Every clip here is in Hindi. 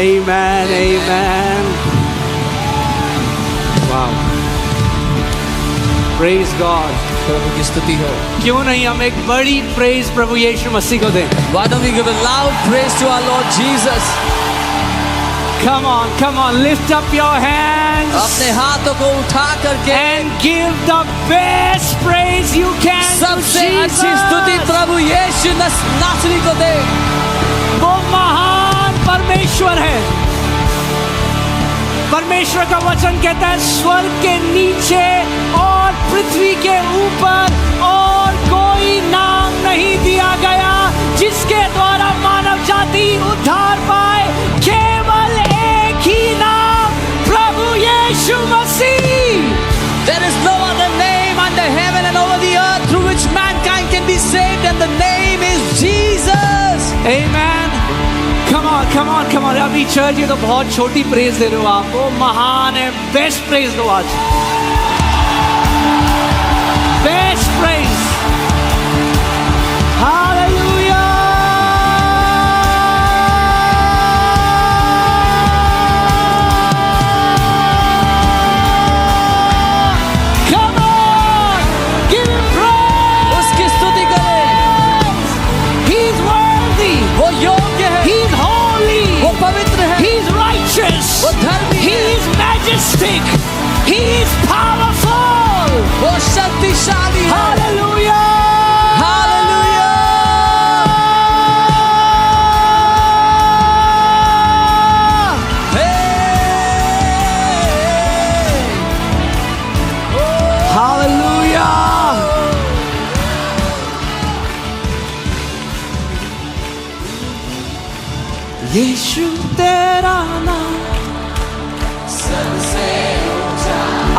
Amen, amen. Wow. Praise God. प्रभु की स्तुति हो। क्यों नहीं हम एक बड़ी praise प्रभु यीशु मसीह को दें? Why don't we give a loud praise to our Lord Jesus? Come on, lift up your hands अपने हाथों को उठा करके and give the best praise you can to सबसे अच्छी Jesus. स्तुति प्रभु यीशु नासरी को दे। वो महान परमेश्वर है। परमेश्वर का वचन कहता है स्वर्ग के नीचे और पृथ्वी के ऊपर और कोई नाम नहीं दिया गया जिसके द्वारा मानव जाति उद्धार पाए, केवल एक ही नाम, प्रभु यीशु मसीह। There is no other name under heaven and over the earth through which mankind can be saved, and the name is Jesus. Amen. Come on. अभी चर्च ये तो बहुत छोटी प्रेज दे रहे हो आप। वो महान है, बेस्ट प्रेज दो आज। Best praise. Hallelujah. Come on, give him praise. उसकी स्तुति करें। He's worthy. वो योग्य है। He's holy. वो पवित्र है। He's righteous. वो धर्मी है। He's majestic. He's powerful. वो शक्तिशाली है। Hallelujah. हालेलुया। Hallelujah. यीशु तेरा नाम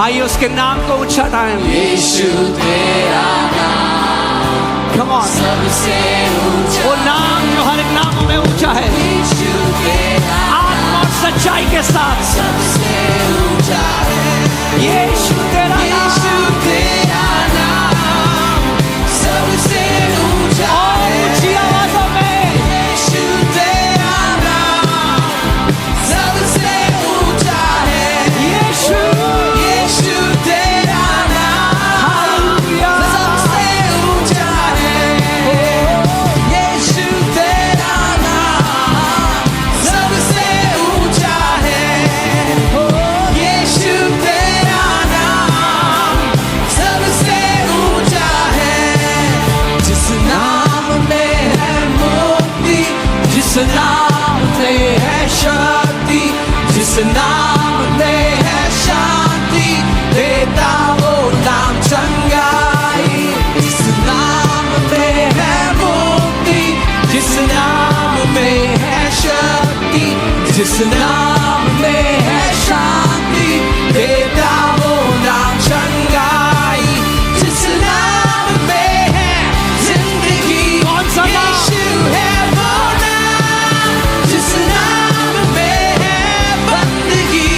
आइए उसके नाम को उछाएं। यीशु तेरा नाम Come on. सबसे ऊंचा। वो नाम जो हर एक नामों में ऊंचा है, यीशु तेरा आत्मा और सच्चाई के साथ। सबसे ऊंचा है। यीशु तेरा यीशु नाम तेरा नाम सबसे ऊंचा और है। ऊंची आवाजों में यीशु तेरा नाम सबसे ऊंचा है। यीशु। यीशु तेरा नाम हालेलुया। सबसे ऊंचा है। यीशु तेरा नाम सबसे ऊंचा है। यीशु तेरा नाम सबसे ऊंचा है। जिस नाम में है मुक्ति, जिस नाम में है शक्ति, जिस नाम में है शांति, देता वो नाम चंगाई। जिस नाम में है मुक्ति, जिस नाम में है शक्ति, जिस नाम में है शांति, देता वो नाम चंगाई। जिस नाम में है जिंदगी, कौन सा नाम? यीशु है वो नाम। जिस नाम में है बंदगी,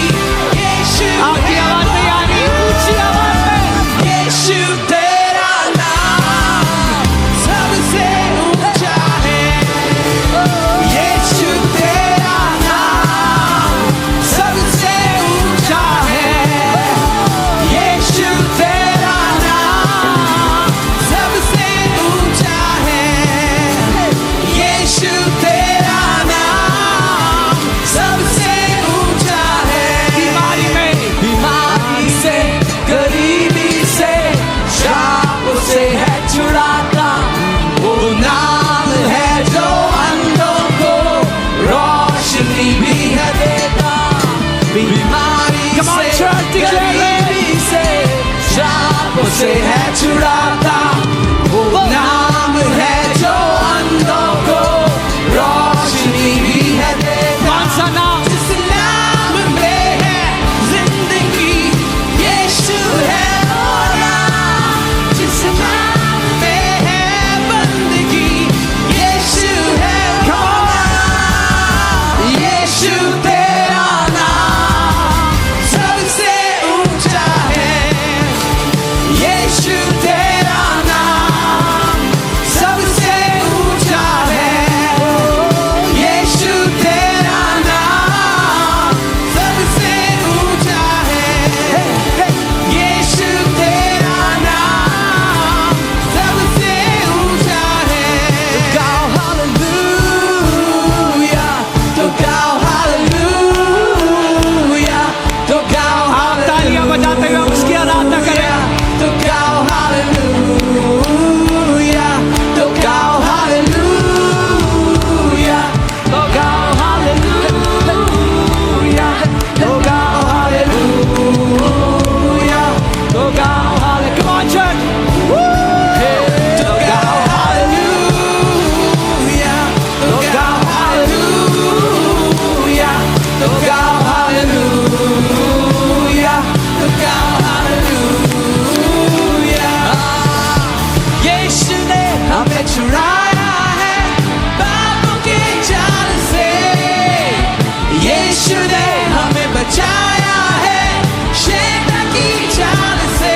यीशु आपकी है आवाज नहीं आ रही, ऊंची आवाज में। यीशु तेरा नाम सबसे ऊंचा है। यीशु तेरा नाम सबसे ऊंचा है। यीशु तेरा नाम सबसे ऊंचा है। यीशु तेरा नाम सबसे ऊंचा है। बीमारी से, गरीबी से, शापों से है छुड़ाता। वो नाम है जो अंधों को रोशनी भी है देता। बीमारी Come on, से, church, declare it. गरीबी से, शापों से है छुड़ाता। वो नाम है जो अंधों को रोशनी भी है देता। कौन सा नाम? जिस नाम में है जिंदगी, यीशु है वो नाम। जिस नाम में है बंदगी, यीशु है वो नाम। यीशु तेरा नाम सबसे ऊंचा है। यीशु तेरा है छुड़ाया है पापों के जाल से। यीशु ने हमें बचाया है शैतान की चाल से।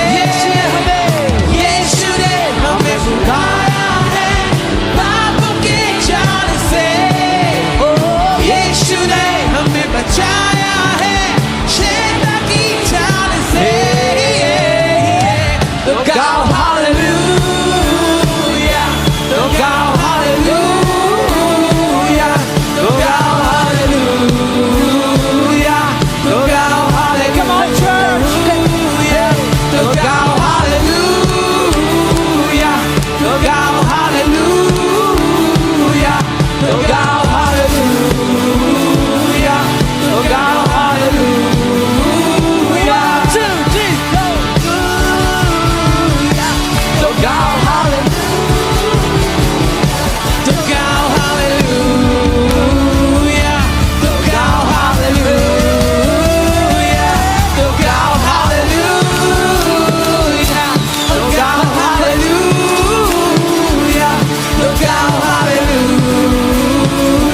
यीशु ने हमें छुड़ाया है पापों के जाल से। यीशु ने हमें बचाया है शैतान की चाल से। Look out, hallelujah. Look out, hallelujah. Look out, hallelujah. Look out, hallelujah. Come on, church. Look out, hallelujah. Look out, hallelujah. Look out, hallelujah. Look out, hallelujah. 1, 2, 3, go. Look out, hallelujah. Look out, hallelujah. Look out, hallelujah. Look out, hallelujah. Look out, hallelujah. Look out, hallelujah. Look out,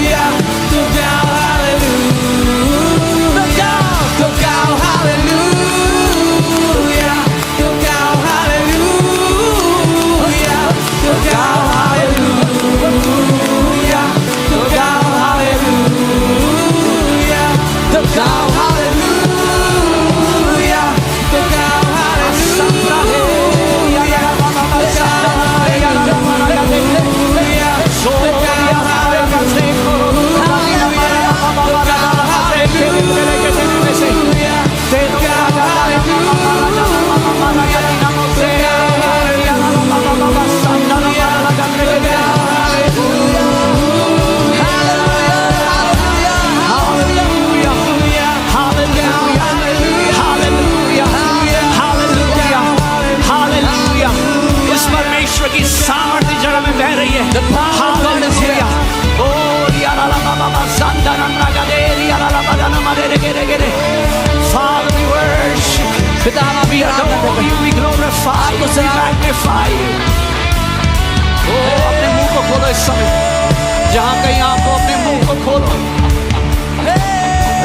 hallelujah. Look out, look out, hallelujah. Look out, hallelujah. Look out, hallelujah. Look out, hallelujah. Look out, hallelujah. Look out, इस परमेश्वर की सामर्थ्य जड़ में बह रही है। हालेलुया। ओ यारा ला बाबा संदन रगदेरी यारा ला बदन मरे गे। Father, we worship. पितावा We adore you, we glorify you, we magnify you. ओ अपने मुंह को खोलो इस समय। जहां कहीं आपको अपने मुंह को खोलो।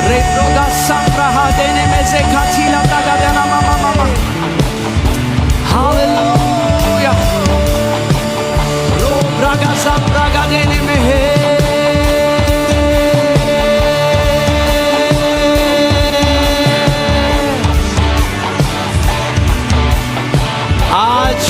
रे प्रोगा संप्रहा देने में से खाचीला लगा देना मामा मामा। हालेलुया। रो ब्रागा संप्रगा देने में है। आज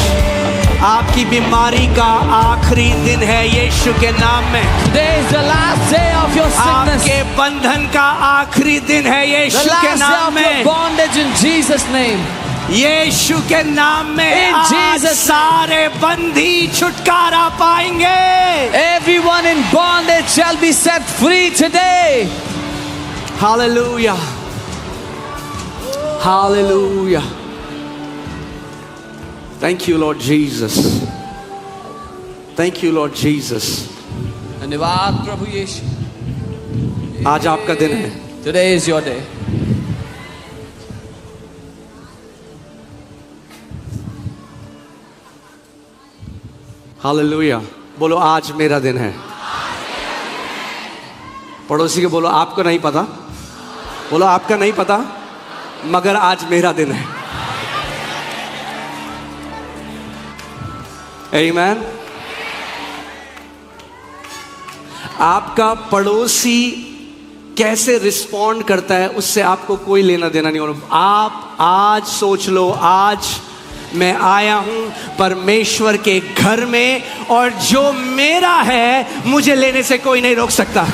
आपकी बीमारी का आखिरी दिन है यीशु के नाम में। Today is the last day of your sickness. आपके बंधन का आखिरी दिन है The यीशु के last day नाम of your में। bondage in Jesus' name. यीशु के नाम में In आज Jesus' सारे बंदी छुटकारा पाएंगे। Everyone in bondage shall be set free today. Hallelujah. Hallelujah. Thank you, Lord Jesus. Thank you, Lord Jesus. धन्यवाद प्रभु यीशु। आज आपका दिन है। Today is your day. Hallelujah. बोलो आज मेरा दिन है। पड़ोसी के बोलो आपको नहीं पता। बोलो आपका नहीं पता मगर आज मेरा दिन है। आमीन। आपका पड़ोसी कैसे रिस्पॉन्ड करता है उससे आपको कोई लेना देना नहीं होगा। आप आज सोच लो, आज मैं आया हूं परमेश्वर के घर में और जो मेरा है मुझे लेने से कोई नहीं रोक सकता।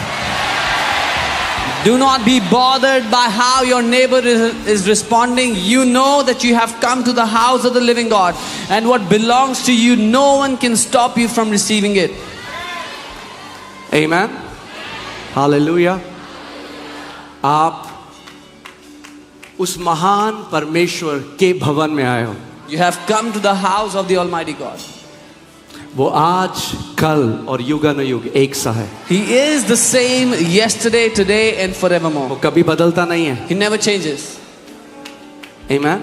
Do not be bothered by how your neighbor is responding. You know that you have come to the house of the living God, and what belongs to you, no one can stop you from receiving it. Amen. Hallelujah. आप उस महान परमेश्वर के भवन में आए हो। You have come to the house of the Almighty God. वो आज कल और युगानुयुग एक सा है। He is the same yesterday, today and forevermore. वो कभी बदलता नहीं है। He never changes. Amen.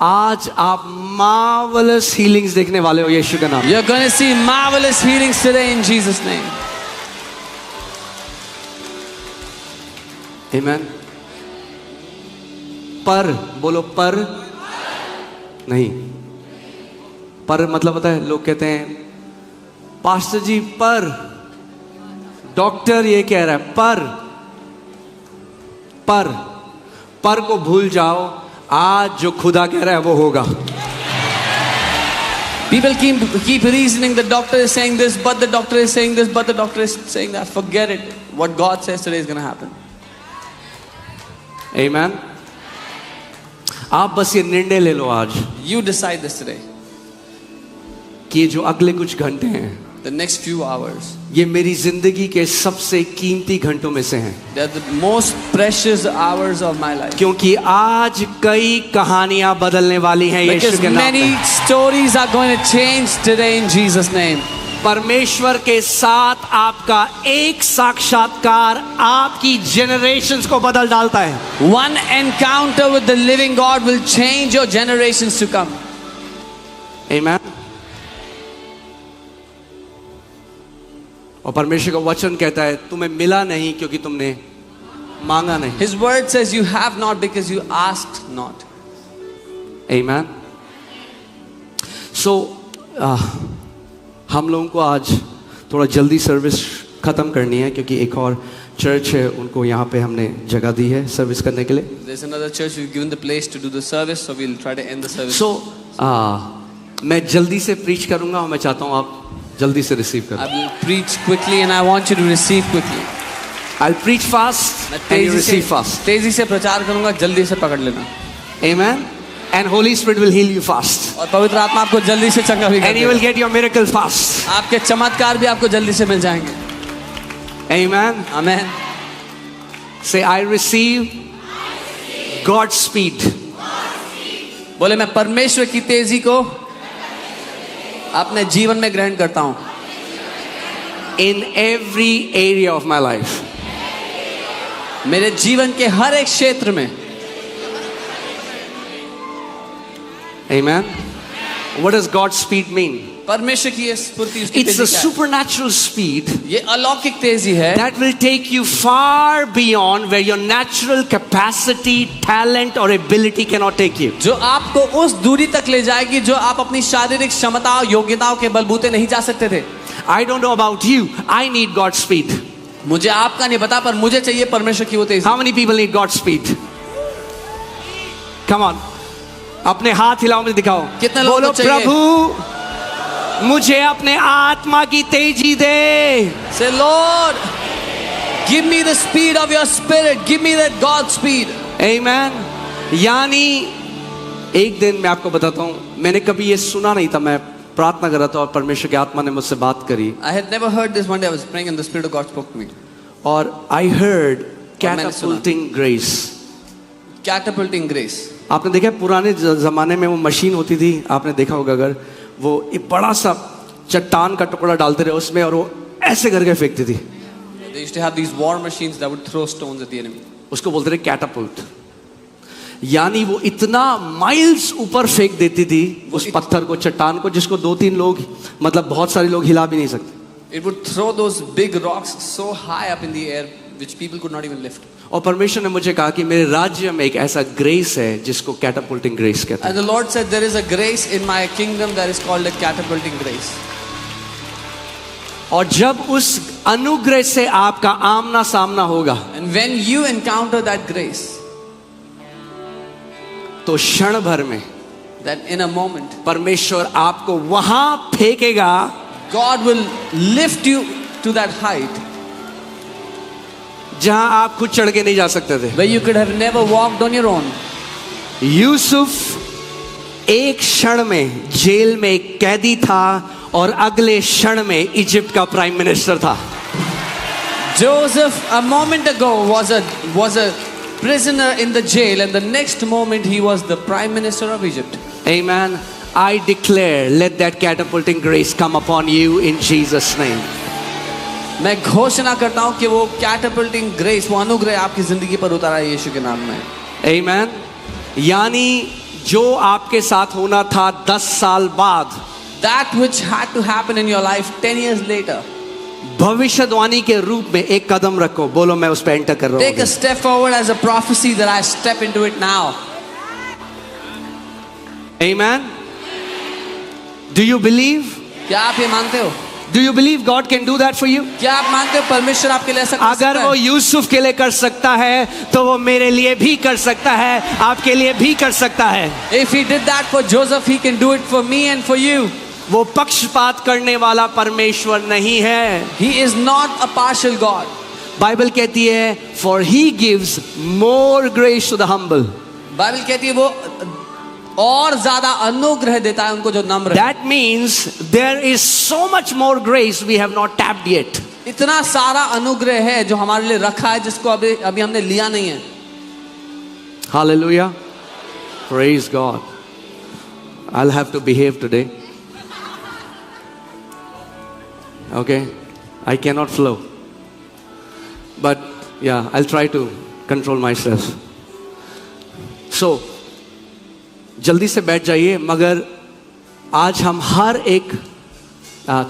आज आप मार्वलस हीलिंग्स देखने वाले हो यीशु के नाम। You're going to see marvelous healings today in Jesus' name. आमेन। पर बोलो, पर नहीं। पर मतलब होता है, लोग कहते हैं पास्टर जी पर, डॉक्टर ये कह रहा है पर को भूल जाओ, आज जो खुदा कह रहा है वो होगा। People keep reasoning the doctor is saying this, but the doctor is saying this, but the doctor is saying that. Forget it. What God says today is going to happen. आमेन। आप बस ये निर्णय ले लो आज You decide this today. कि ये जो अगले कुछ घंटे हैं, The next few hours, ये मेरी जिंदगी के सबसे कीमती घंटों में से हैं। they're the most precious hours of my life. क्योंकि आज कई कहानियां बदलने वाली हैं यीशु Because के नाम many पे। stories are going to change today in Jesus' name. परमेश्वर के साथ आपका एक साक्षात्कार आपकी जनरेशंस को बदल डालता है। One encounter with the living God will change your generations to come. आमेन। और परमेश्वर का वचन कहता है तुम्हें मिला नहीं क्योंकि तुमने मांगा नहीं। His word says you have not because you asked not. आमेन। सो हम लोगों को आज थोड़ा जल्दी सर्विस ख़त्म करनी है क्योंकि एक और चर्च है, उनको यहाँ पे हमने जगह दी है सर्विस करने के लिए। There's another church we've given the place to do the service, so we'll try to end the service. सो मैं जल्दी से प्रीच करूँगा और मैं चाहता हूँ आप जल्दी से रिसीव करें। I will preach quickly and I want you to receive quickly. I'll preach fast and you receive fast. तेजी से प्रचार करूंगा, जल्दी से पकड़ लेना। Amen. And Holy Spirit will heal you fast. और पवित्र आत्मा आपको जल्दी से चंगा भी कर And you will देगा। get your miracle fast. आपके चमत्कार भी आपको जल्दी से मिल जाएंगे। Amen. Amen. Say I receive God's speed. बोले मैं परमेश्वर की तेजी को अपने जीवन में ग्रहण करता हूं। In every area of my life. मेरे जीवन के हर एक क्षेत्र में। Amen. What does God's speed mean? परमेश्वर की ये स्फूर्ति, उसकी It's तेजी a क्या है? supernatural speed ये अलौकिक तेजी है that will take you far beyond where your natural capacity, talent or ability cannot take you. जो आपको उस दूरी तक ले जाएगी जो आप अपनी शारीरिक क्षमता और योग्यताओं के बलबूते नहीं जा सकते थे। I don't know about you. I need God's speed. मुझे आपका नहीं पता, पर मुझे चाहिए परमेश्वर की वो तेजी। How many people need God's speed? Come on. अपने हाथ हिलाओ, मुझे दिखाओ। कितने लोगों बोलो को चाहिए? प्रभु मुझे अपने आत्मा की तेजी दे। Say, Lord, give me the speed of your spirit. Give me that God speed. Amen. यानी एक दिन मैं आपको बताता हूँ, मैंने कभी ये सुना नहीं था, मैं प्रार्थना कर रहा था और परमेश्वर की आत्मा ने मुझसे बात करी I had never heard this. One day I was praying and the Spirit of God spoke to me. और I heard मैंने सुना। catapulting grace. Catapulting grace. आपने देखा है, पुराने जमाने में वो मशीन होती थी, आपने देखा होगा, अगर वो एक बड़ा सा चट्टान का टुकड़ा डालते रहे उसमें और वो ऐसे करके फेंकती थी, They used to have these war machines that would throw stones at the enemy. उसको बोलते थे कैटापुल्ट। यानी वो इतना माइल्स ऊपर फेंक देती थी उस पत्थर को, चट्टान को, जिसको 2-3 लोग, मतलब बहुत सारे लोग हिला भी नहीं सकते। It would throw those big rocks so high up in the air which people could not even lift. और परमेश्वर ने मुझे कहा कि मेरे राज्य में एक ऐसा ग्रेस है जिसको कैटापुल्टिंग ग्रेस कहते हैं। And the Lord said there is a grace in my kingdom that is called a catapulting grace. और जब उस अनुग्रह से आपका आमना सामना होगा, And when you encounter that grace, तो क्षण भर में that in a moment परमेश्वर आपको वहां फेंकेगा God will lift you to that height जहां आप खुद चढ़ के नहीं जा सकते थे। where you could have never walked on your own. Yusuf एक क्षण में जेल में एक कैदी था और अगले क्षण में इजिप्ट का प्राइम मिनिस्टर था। Joseph a moment ago was a prisoner in the jail, and the next moment he was the prime minister of Egypt. Amen. I declare, let that catapulting grace come upon you in Jesus' name. मैं घोषणा करता हूं कि वो कैटापल्टिंग ग्रेस, वो अनुग्रह आपकी जिंदगी पर उतारा है यीशु के नाम में। Amen. यानी जो आपके साथ होना था 10 साल बाद, that which had to happen in your life 10 years later. भविष्यवाणी के रूप में एक कदम रखो, बोलो मैं उस पे एंटर कर रहा Take a हूँ. step forward as a prophecy that I step into it now. Amen. Do you believe? क्या आप ये मानते हो? Do you believe God can do that for you? क्या आप मानते हो परमेश्वर आपके लिए ऐसा कर सकता अगर वो है? यूसुफ के लिए कर सकता है तो वो मेरे लिए भी कर सकता है, आपके लिए भी कर सकता है. If he did that for Joseph, he can do it for me and for you. वो पक्षपात करने वाला परमेश्वर नहीं है. He is not a partial God. Bible कहती है for he gives more grace to the humble. Bible कहती है वो और ज्यादा अनुग्रह देता है उनको जो नम्र है. That means there is so much more grace we have not tapped yet. इतना सारा अनुग्रह है जो हमारे लिए रखा है जिसको अभी हमने लिया नहीं है. Hallelujah. Praise God. I'll have to behave today. Okay, I cannot flow, but yeah, I'll try to control myself. So, जल्दी से बैठ जाइए, मगर आज हम हर एक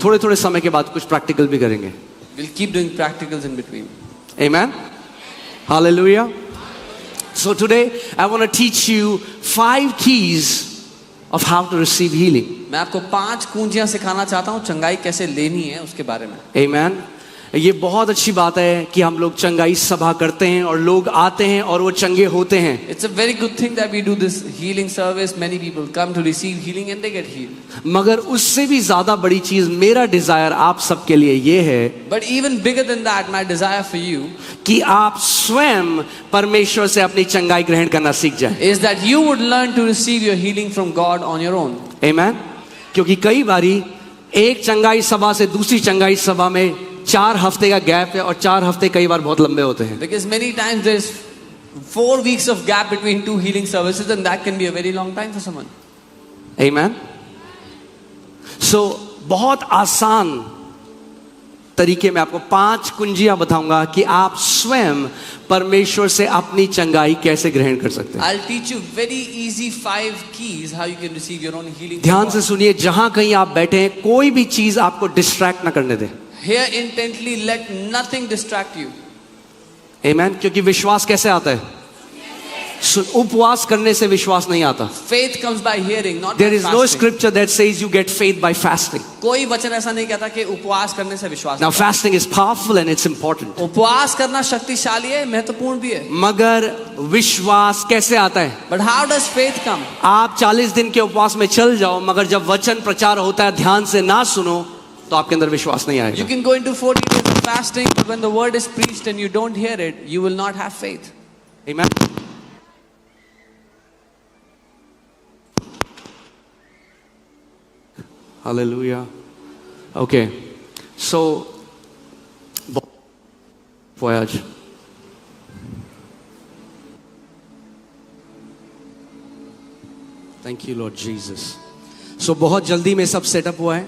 थोड़े थोड़े समय के बाद कुछ प्रैक्टिकल भी करेंगे. We'll keep doing practicals in between. Amen. Hallelujah. So today I want to teach you 5 keys of how to receive healing. मैं आपको 5 कुंजियां सिखाना चाहता हूँ चंगाई कैसे लेनी है उसके बारे में. Amen. ये बहुत अच्छी बात है कि हम लोग चंगाई सभा करते हैं और लोग आते हैं और वो चंगे होते हैं. It's a very good thing that we do this healing service. Many people come to receive healing and they get healed. मगर उससे भी ज्यादा बड़ी चीज मेरा डिजायर आप सबके लिए ये है But even bigger than that, my desire for you कि आप स्वयं परमेश्वर से अपनी चंगाई ग्रहण करना सीख जाएं. is that you would learn to receive your healing from God on your own. Amen. क्योंकि कई बारी एक चंगाई सभा से दूसरी चंगाई सभा में 4 हफ्ते का गैप है और 4 हफ्ते कई बार बहुत लंबे होते हैं. Because many times there's 4 weeks of gap between 2 healing services and that can be a very long time for someone. Amen. So बहुत आसान तरीके में आपको 5 कुंजियां बताऊंगा कि आप स्वयं परमेश्वर से अपनी चंगाई कैसे ग्रहण कर सकते हैं. I'll teach you very easy 5 keys how you can receive your own healing. ध्यान से सुनिए, जहां कहीं आप बैठे हैं कोई भी चीज आपको डिस्ट्रैक्ट ना करने दे. Hear intently, let nothing distract you. Amen. क्योंकि विश्वास कैसे आता है? उपवास करने से विश्वास नहीं आता. Faith comes by hearing, not There by is no fasting. scripture that says you get faith by fasting. कोई वचन ऐसा नहीं कहता कि उपवास करने से विश्वास. Now fasting is powerful and it's important. उपवास करना शक्तिशाली है, महत्वपूर्ण भी है. मगर विश्वास कैसे आता है? But how does faith come? आप 40 दिन के उपवास में चल जाओ, मगर जब वचन प्रचार होता है ध्यान से ना सुनो तो आपके अंदर विश्वास नहीं You आएगा. can go into 40 days of fasting, but when the word is preached and you don't hear it, you will not have faith. Amen. Hallelujah. Okay. So voyage. Thank you Lord Jesus. So बहुत जल्दी में सब सेटअप हुआ है.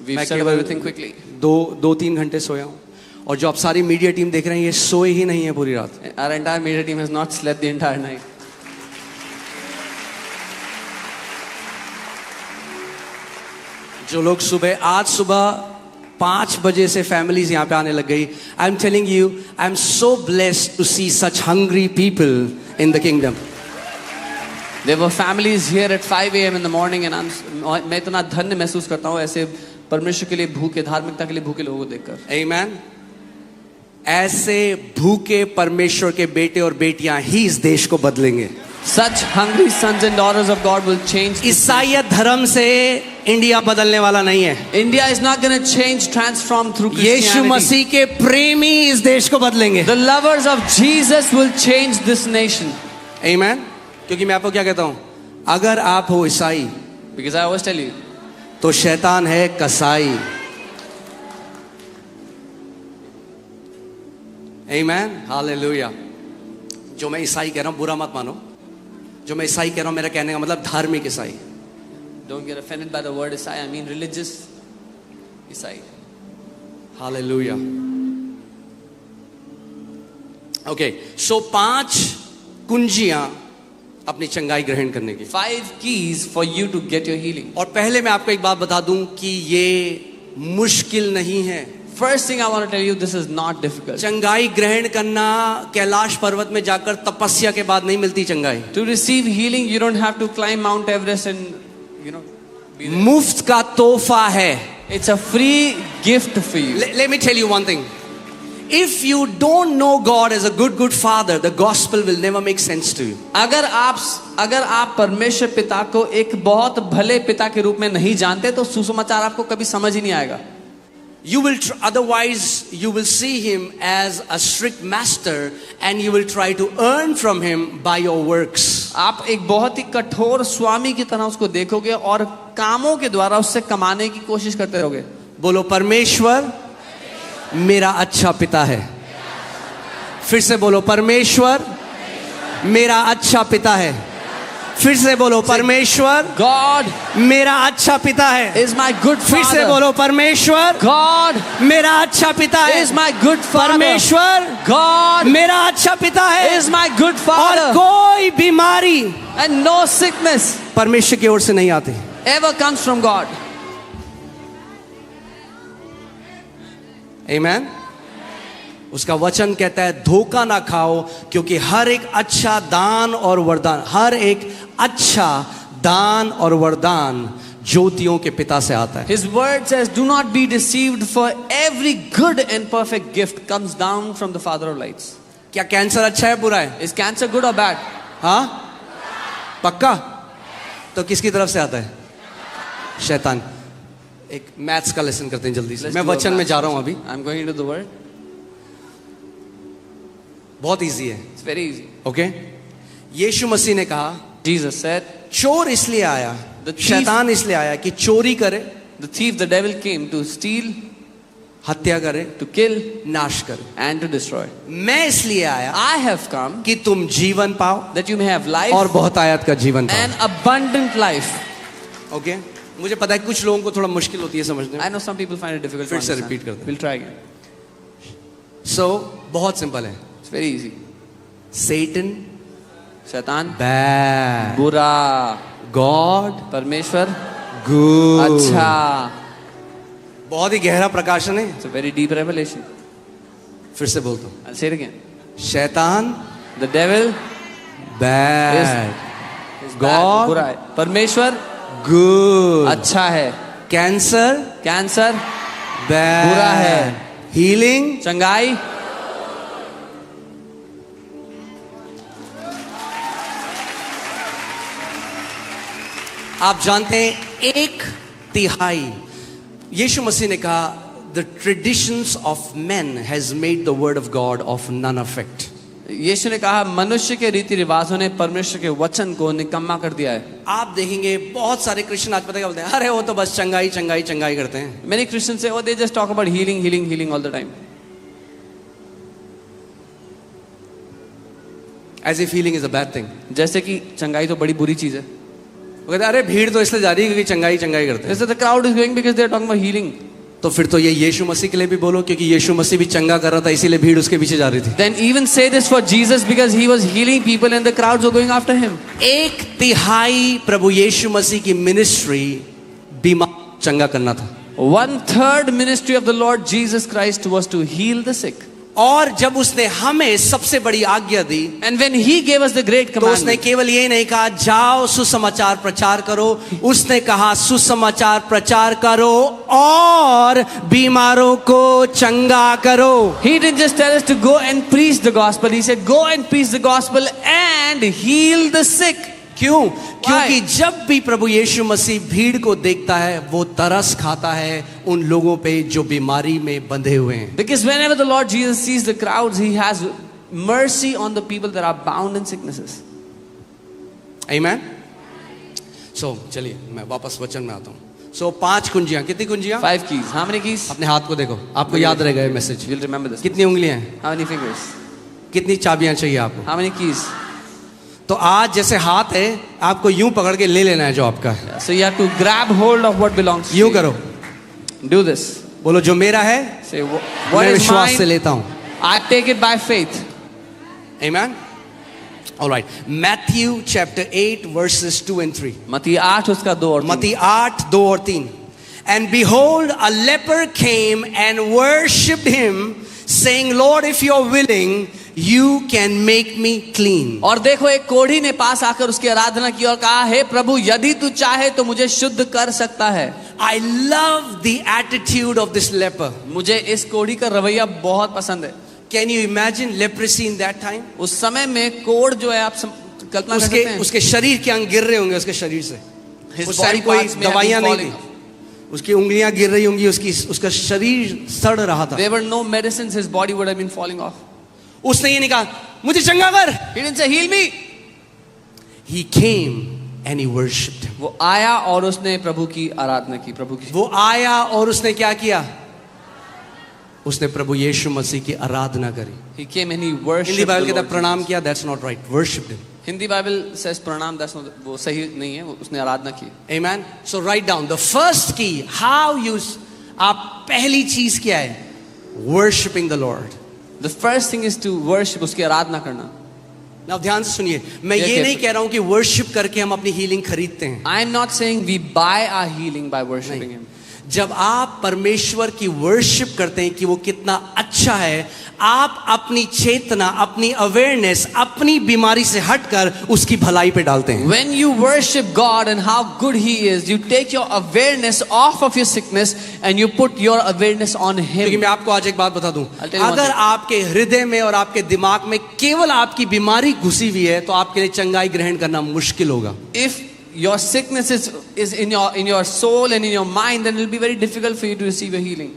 We've मैं set up केवल everything quickly. 2-3 घंटे सोया हूँ. और जो आप सारी मीडिया टीम देख रहे हैं ये सोए ही नहीं है पूरी रात. Our entire media team has not slept the entire night. जो लोग आज सुबह 5 बजे से फैमिलीज यहाँ पे आने लग गई. I am telling you, I am so blessed to see such hungry people in the kingdom. There were families here at 5 a.m. in the morning and मैं इतना धन्य महसूस करता हूँ ऐसे परमेश्वर के लिए भूखे, धार्मिकता के लिए भूखे लोगों को देखकर. Amen. ऐसे भूखे परमेश्वर के बेटे और बेटियां ही इस देश को बदलेंगे. Such hungry sons and daughters of God will change. ईसाईयत धर्म से इंडिया बदलने वाला नहीं है. India is not going to change, transform through Yeshu Christianity. मसीह के प्रेमी इस देश को बदलेंगे. The lovers of Jesus will change this nation. Amen. क्योंकि मैं आपको क्या कहता हूं, अगर आप हो ईसाई Because I always tell you, तो शैतान है कसाई. Amen. Hallelujah. जो मैं ईसाई कह रहा हूं बुरा मत मानो. जो मैं ईसाई कह रहा हूं मेरा कहने का मतलब धार्मिक ईसाई. don't get offended by the word Isai. I mean religious Isai. Hallelujah. Okay. So 5 कुंजियां अपनी चंगाई ग्रहण करने की। 5 keys for you to get your healing. और पहले मैं आपको एक बात बता दूं कि ये मुश्किल नहीं है। First thing I want to tell you, this is not difficult. चंगाई ग्रहण करना कैलाश पर्वत में जाकर तपस्या के बाद नहीं मिलती चंगाई। To receive healing, you don't have to climb Mount Everest and, be there. मुफ्त का तोहफा है। It's a free gift for you. Let me tell you one thing. If you don't know God as a good father, the gospel will never make sense to you. अगर आप परमेश्वर पिता को एक बहुत भले पिता के रूप में नहीं जानते तो सुसमाचार आपको कभी समझ ही नहीं आएगा। You will otherwise you will see him as a strict master and you will try to earn from him by your works. आप एक बहुत ही कठोर स्वामी की तरह उसको देखोगे और कामों के द्वारा उससे कमाने की कोशिश करते रहोगे। बोलो परमेश्वर मेरा अच्छा पिता है। फिर से बोलो परमेश्वर मेरा अच्छा पिता है। फिर से बोलो परमेश्वर God मेरा अच्छा पिता है। is my good फिर से father. बोलो परमेश्वर God मेरा अच्छा पिता है। is my good father. परमेश्वर God मेरा अच्छा पिता है। is my good और father. कोई बीमारी And no sickness परमेश्वर की ओर से नहीं आती। ever comes from God. आमेन। उसका वचन कहता है धोखा ना खाओ क्योंकि हर एक अच्छा दान और वरदान, हर एक अच्छा दान और वरदान ज्योतियों के पिता से आता है। His word says, do not be deceived, for every good and perfect gift comes down from the Father of lights. क्या कैंसर अच्छा है बुरा है? Is cancer good or bad? हाँ पक्का? तो किसकी तरफ से आता है? शैतान। एक मैथ्स का लेसन करते हैं जल्दी से। Let's मैं do a वचन में math जा रहा हूं अभी। I'm going into the word. बहुत इजी है। It's very easy. ओके यीशु मसीह ने कहा Jesus said, चोर इसलिए आया, The thief- शैतान इसलिए आया कि चोरी करे, the thief, the devil came to steal, हत्या करे, to kill, नाश करे। and to destroy. मैं इसलिए आया I have come कि तुम जीवन पाओ that you may have life और बहुत आयत का जीवन पाओ। and abundant life. ओके मुझे पता है कुछ लोगों को थोड़ा मुश्किल होती है समझने। I know some people find it difficult to फिर से understand. repeat करते हैं। We'll try again. सो बहुत सिंपल है। It's very easy. Satan शैतान bad, बुरा, God परमेश्वर good। अच्छा. बहुत ही गहरा प्रकाशन है। It's a very deep revelation. फिर से बोलता हूँ, I'll say it again. शैतान The devil bad, is bad, God बुरा है. परमेश्वर good, अच्छा है. कैंसर कैंसर bad, बुरा है. हीलिंग चंगाई आप जानते हैं 1/3 यीशु मसीह ने कहा the traditions of men has made the word of God of none effect. Yeshu ने कहा मनुष्य के रीति रिवाजों ने परमेश्वर के वचन को निकम्मा कर दिया है. आप देखेंगे बहुत सारे क्रिश्चियन आज पता क्या बोलते हैं, अरे वो तो बस चंगाई चंगाई चंगाई करते हैं। Many Christians say, oh, they just talk about healing, healing, healing all the time. As if healing is a bad thing. जैसे कि चंगाई तो बड़ी बुरी चीज है. वो कहते हैं अरे भीड़ तो इसलिए जा रही है क्योंकि चंगाई चंगाई करते हैं। जैसे the crowd is going because they are talking about healing. तो फिर तो ये यीशु मसीह के लिए भी बोलो क्योंकि यीशु मसीह भी चंगा कर रहा था इसीलिए भीड़ उसके पीछे जा रही थी। Then even say this for Jesus because he was healing people and the crowds were going after him. 1/3 प्रभु यीशु मसीह की मिनिस्ट्री बीमार चंगा करना था। 1/3 ministry of the Lord Jesus Christ was to heal the sick. और जब उसने हमें सबसे बड़ी आज्ञा दी And when he gave us the great तो उसने commandment, केवल ये नहीं कहा जाओ सुसमाचार प्रचार करो, उसने कहा सुसमाचार प्रचार करो और बीमारों को चंगा करो। he didn't just tell us to go and preach the gospel. He said, go and preach the gospel and heal the sick. क्यों? क्योंकि जब भी प्रभु यीशु मसीह भीड़ को देखता है वो तरस खाता है उन लोगों पे जो बीमारी में बंधे हुए हैं। Because whenever the Lord Jesus sees the crowds, he has mercy on the people that are bound in sicknesses. आमीन। सो चलिए मैं वापस वचन में आता हूँ। सो 5 कुंजियां, कितनी कुंजियां? 5 keys. How many keys? अपने हाथ को देखो, आपको याद रहेगा ये मैसेज। You'll remember this. कितनी उंगलियां हैं? How many fingers? कितनी चाबियां चाहिए आपको? How many keys? तो आज जैसे हाथ है आपको यूं पकड़ के ले लेना है जो आपका है। So you have to grab hold of what belongs to यूं you. करो, Do this. बोलो जो मेरा है Say, what मैं is विश्वास से mine? लेता हूं। I take it by faith. आमीन। All right. Matthew chapter 8 verses 2 and 3. मत्ती 8 उसका 2 और 3. मत्ती 8 2 और 3. And behold, a leper came and worshipped him, saying, Lord, if you are willing, you can make me clean. और देखो एक कोढ़ी ने पास आकर उसकी आराधना की और कहा, हे प्रभु यदि तू चाहे तो मुझे शुद्ध कर सकता है. I love the attitude of this leper. मुझे इस कोढ़ी का रवैया बहुत पसंद है. Can you imagine leprosy in that time? उस समय में कोढ़ जो है आप कल्पना कर सकते हैं. उसके शरीर के अंग गिर रहे होंगे उसके शरीर से. His उस टाइम body कोई parts may have दवाइयां been नहीं falling थी. उसकी उंगलियां गिर रही होंगी, उसका शरीर सड़ रहा था. There were no medicines, his body would have been falling off. उसने ये नहीं कहा मुझे चंगा कर. He didn't say heal me. He came and he worshipped him. वो आया और उसने प्रभु की आराधना की. प्रभु की वो आया और उसने क्या किया? उसने प्रभु यीशु मसीह की आराधना करी. He came and he worshipped. Hindi Bible the कहता Lord प्रणाम Jesus. किया. That's not right. Worshipped him. Hindi Bible says प्रणाम, that's not, वो सही नहीं है. उसने आराधना की. Amen. So write down the first key. How you आप पहली चीज क्या है? Worshipping the Lord. The first thing is to worship, उसकी आराधना करना. Now ध्यान से सुनिए. मैं ये नहीं कह रहा हूं कि worship करके हम अपनी healing खरीदते हैं. I am not saying we buy our healing by worshiping him. जब आप परमेश्वर की वर्शिप करते हैं कि वो कितना अच्छा है, आप अपनी चेतना, अपनी अवेयरनेस अपनी बीमारी से हटकर उसकी भलाई पे डालते हैं. When you worship God and how good he is, you take your awareness off of your sickness and you put your awareness on क्योंकि him. मैं आपको आज एक बात बता दूं, I'll tell you one अगर thing. आपके हृदय में और आपके दिमाग में केवल आपकी बीमारी घुसी हुई है तो आपके लिए चंगाई ग्रहण करना मुश्किल होगा. If your sickness is in your soul and in your mind, then it will be very difficult for you to receive your healing.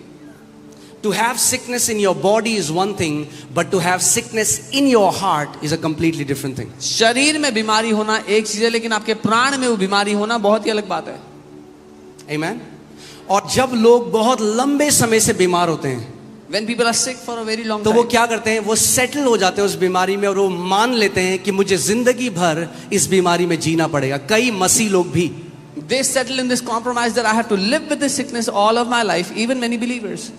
To have sickness in your body is one thing, but to have sickness in your heart is a completely different thing. शरीर में बीमारी होना एक चीज है, लेकिन आपके प्राण में वो बीमारी होना बहुत ही अलग बात है. Amen. और जब लोग बहुत लंबे समय से बीमार होते हैं, When people are sick for a very long तो वो time, क्या करते हैं? वो सेटल हो जाते हैं उस बीमारी में और वो मान लेते हैं कि मुझे जिंदगी भर इस बीमारी में जीना पड़ेगा. कई मसीह लोग भी they settle in this compromise that I have to live with this sickness all of my life, even many believers.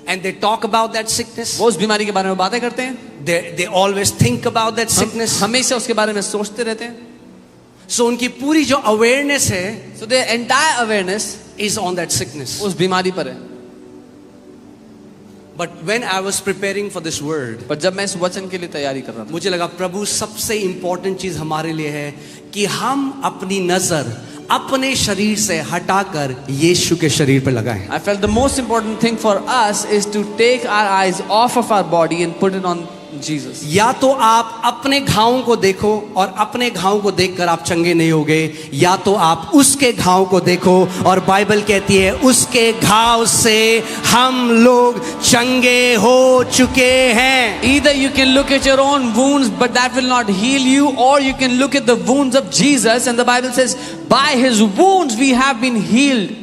and they talk about that sickness. वो उस बीमारी के बारे में बातें करते हैं. They always think about that sickness. हमेशा उसके बारे में सोचते रहते हैं. So उनकी पूरी जो awareness है So their entire awareness is on that sickness. उस बीमारी पर है. But when I was preparing for this word, पर जब मैं इस वचन के लिए तैयारी कर रहा था, मुझे लगा प्रभु सबसे इंपॉर्टेंट चीज हमारे लिए है कि हम अपनी नजर अपने शरीर से हटाकर यीशु के शरीर पर लगाएं. I felt the most important thing for us is to take our eyes off of our body and put it on Jesus. या तो आप अपने घावों को देखो और अपने घावों को देखकर आप चंगे नहीं होगे, या तो आप उसके घाव को देखो और बाइबल कहती है उसके घाव से हम लोग चंगे हो चुके हैं. Either you can look at your own wounds, but that will not heal you, or you can look at the wounds of Jesus, and the Bible says, by his wounds we have been healed.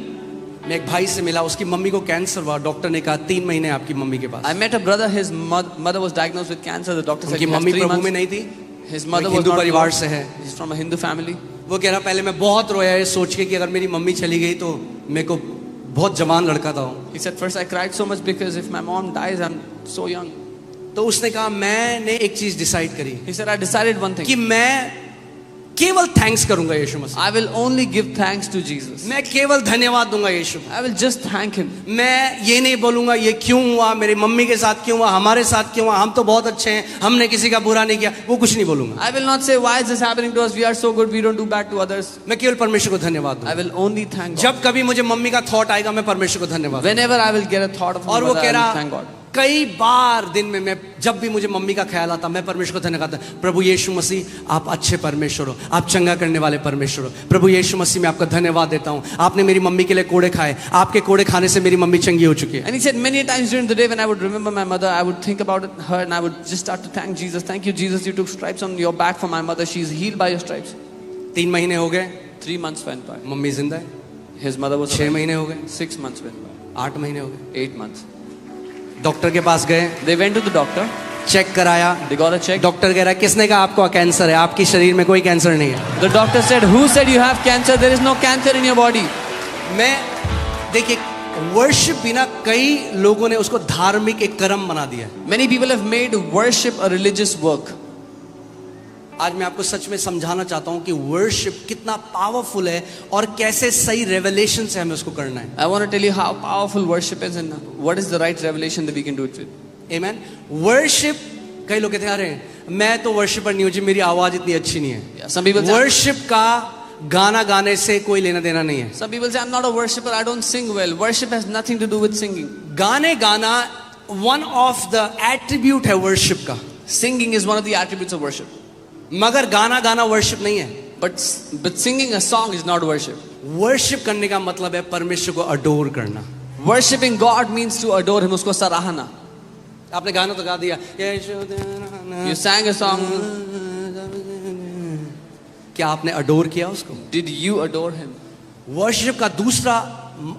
मैं एक भाई से मिला, उसकी मम्मी को कैंसर हुआ. डॉक्टर ने कहा 3 महीने आपकी मम्मी के पास. I met a brother, his mother was diagnosed with cancer. The doctor said उनकी he has मम्मी 3 प्रभु में months. नहीं थी. His mother वो was हिंदू not परिवार Lord. से है. He's from a Hindu family. वो कह रहा पहले मैं बहुत रोया है सोच के कि अगर मेरी मम्मी चली गई तो मेरे को बहुत जवान लड़का था. He said, first I cried so much because if my mom dies, I'm so young. तो उसने कहा मैंने एक चीज डिसाइड करी He said, I decided one कि thing. मैं केवल थैंक्स करूंगा यीशु मसीह. I will only give thanks to Jesus. मैं केवल धन्यवाद दूंगा यीशु. I will just thank him. मैं ये नहीं बोलूंगा ये क्यों हुआ, मेरी मम्मी के साथ क्यों हुआ, हमारे साथ क्यों हुआ, हम तो बहुत अच्छे हैं, हमने किसी का बुरा नहीं किया, वो कुछ नहीं बोलूंगा. I will not say, why is this happening to us? We are so good, we don't do bad to others. मैं केवल परमेश्वर को धन्यवाद I दूंगा. will only thank God. जब कभी मुझे मम्मी का थॉट आएगा मैं परमेश्वर को धन्यवाद दूंगा. Whenever I will get a thought of my और वो mother, कह I will रहा thank God. कई बार दिन में मैं जब भी मुझे मम्मी का ख्याल आता मैं परमेश्वर को धन्यवाद करता. प्रभु यीशु मसीह आप अच्छे परमेश्वर हो, आप चंगा करने वाले परमेश्वर हो. प्रभु यीशु मसीह मैं आपका धन्यवाद देता हूँ, आपने मेरी मम्मी के लिए कोड़े खाए, आपके कोड़े खाने से मेरी मम्मी चंगी हो चुकी है. And he said many times during the day when I would remember my mother, I would think about her and I would just start to thank Jesus. Thank you, Jesus, you took stripes on your back for my mother. She is healed by your stripes. 3 महीने हो गए, 3 months went by. मम्मी जिंदा है. His mother was 6 alive. महीने हो गए, 6 months went by. 8 महीने हो गए. 8 months. डॉक्टर के पास गए, They went to the doctor. Check कराया. They got a check. Doctor कह रहा है किसने कहा आपको कैंसर है, आपकी शरीर में कोई कैंसर नहीं है. The doctor said, who said you have cancer? There is no cancer in your body. मैं देखिए वर्शिप बिना कई लोगों ने उसको धार्मिक एक कर्म बना दिया. Many people have made worship a religious work. आज मैं आपको सच में समझाना चाहता हूं कि वर्शिप कितना पावरफुल है और कैसे सही रेवलेशन से हमें उसको करना है. I want to tell you how powerful worship is and what is the right revelation that we can do it with. Amen. Worship, कई लोग कहते हैं अरे मैं तो वर्शिपर नहीं हूं जी, मेरी आवाज इतनी अच्छी नहीं है. Yeah, some people say, worship का गाना गाने से कोई लेना देना नहीं है. some people say I'm not a worshipper, I don't sing well. Worship has nothing to do with singing. गाने गाना वन ऑफ द एट्रीब्यूट है वर्शिप का. Singing is one of the attributes of worship. मगर गाना गाना वर्शिप नहीं है. But singing a song is not worship. Worship करने का मतलब है परमेश्वर को अडोर करना. Worshipping God means to adore Him, उसको सराहना. आपने गाना तो गा दिया, You sang a song. क्या आपने अडोर किया उसको? Did you adore Him? Worship का दूसरा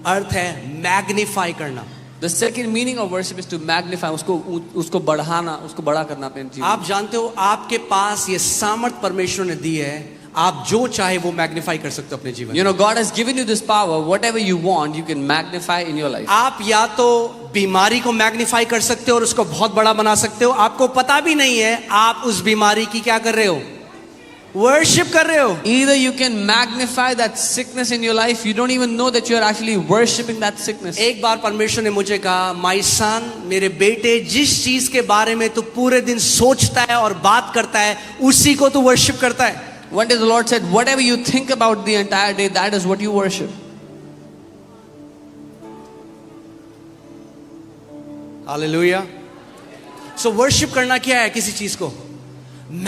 अर्थ है मैग्नीफाई करना. The second meaning of worship is to magnify, उसको बढ़ाना, उसको बड़ा करना अपने जीवन. आप जानते हो आपके पास ये सामर्थ परमेश्वर ने दी है, आप जो चाहे वो मैग्नीफाई कर सकते हो अपने जीवन. You know, God has given you this power. Whatever you want, you can magnify in your life. आप या तो बीमारी को मैग्नीफाई कर सकते हो और उसको बहुत बड़ा बना सकते हो. आपको पता भी नहीं है आप उस बीमारी की क्या कर रहे हो, वर्शिप कर रहे हो. Either you can magnify that sickness in your life, you don't even know that you are actually worshipping that sickness. एक बार परमेश्वर ने मुझे कहा, माय सन, मेरे बेटे, जिस चीज के बारे में तू पूरे दिन सोचता है और बात करता है उसी को तू वर्शिप करता है. One day the Lord said, whatever you think about the entire day, that is what you worship. Hallelujah. So worship करना क्या है? किसी चीज को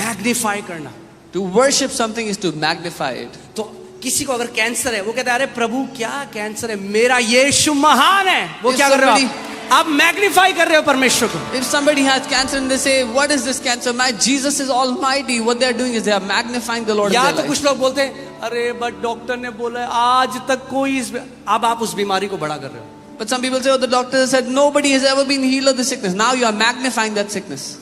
मैग्नीफाई करना. To worship something is to magnify it. तो किसी को अगर कैंसर है, वो कहता है अरे प्रभु क्या कैंसर है, मेरा यीशु महान है. वो क्या कर रहे हो आप मैग्नीफाई कर रहे हो परमेश्वर को. If somebody has cancer and they say, what is this cancer? My Jesus is almighty. What they are doing is they are magnifying the Lord. या तो कुछ लोग बोलते हैं अरे बट डॉक्टर ने बोला आज तक कोई अब आप उस बीमारी को बड़ा कर रहे हो. But some people say, oh, the doctor said nobody has ever been healed of the sickness. Now you are magnifying that sickness.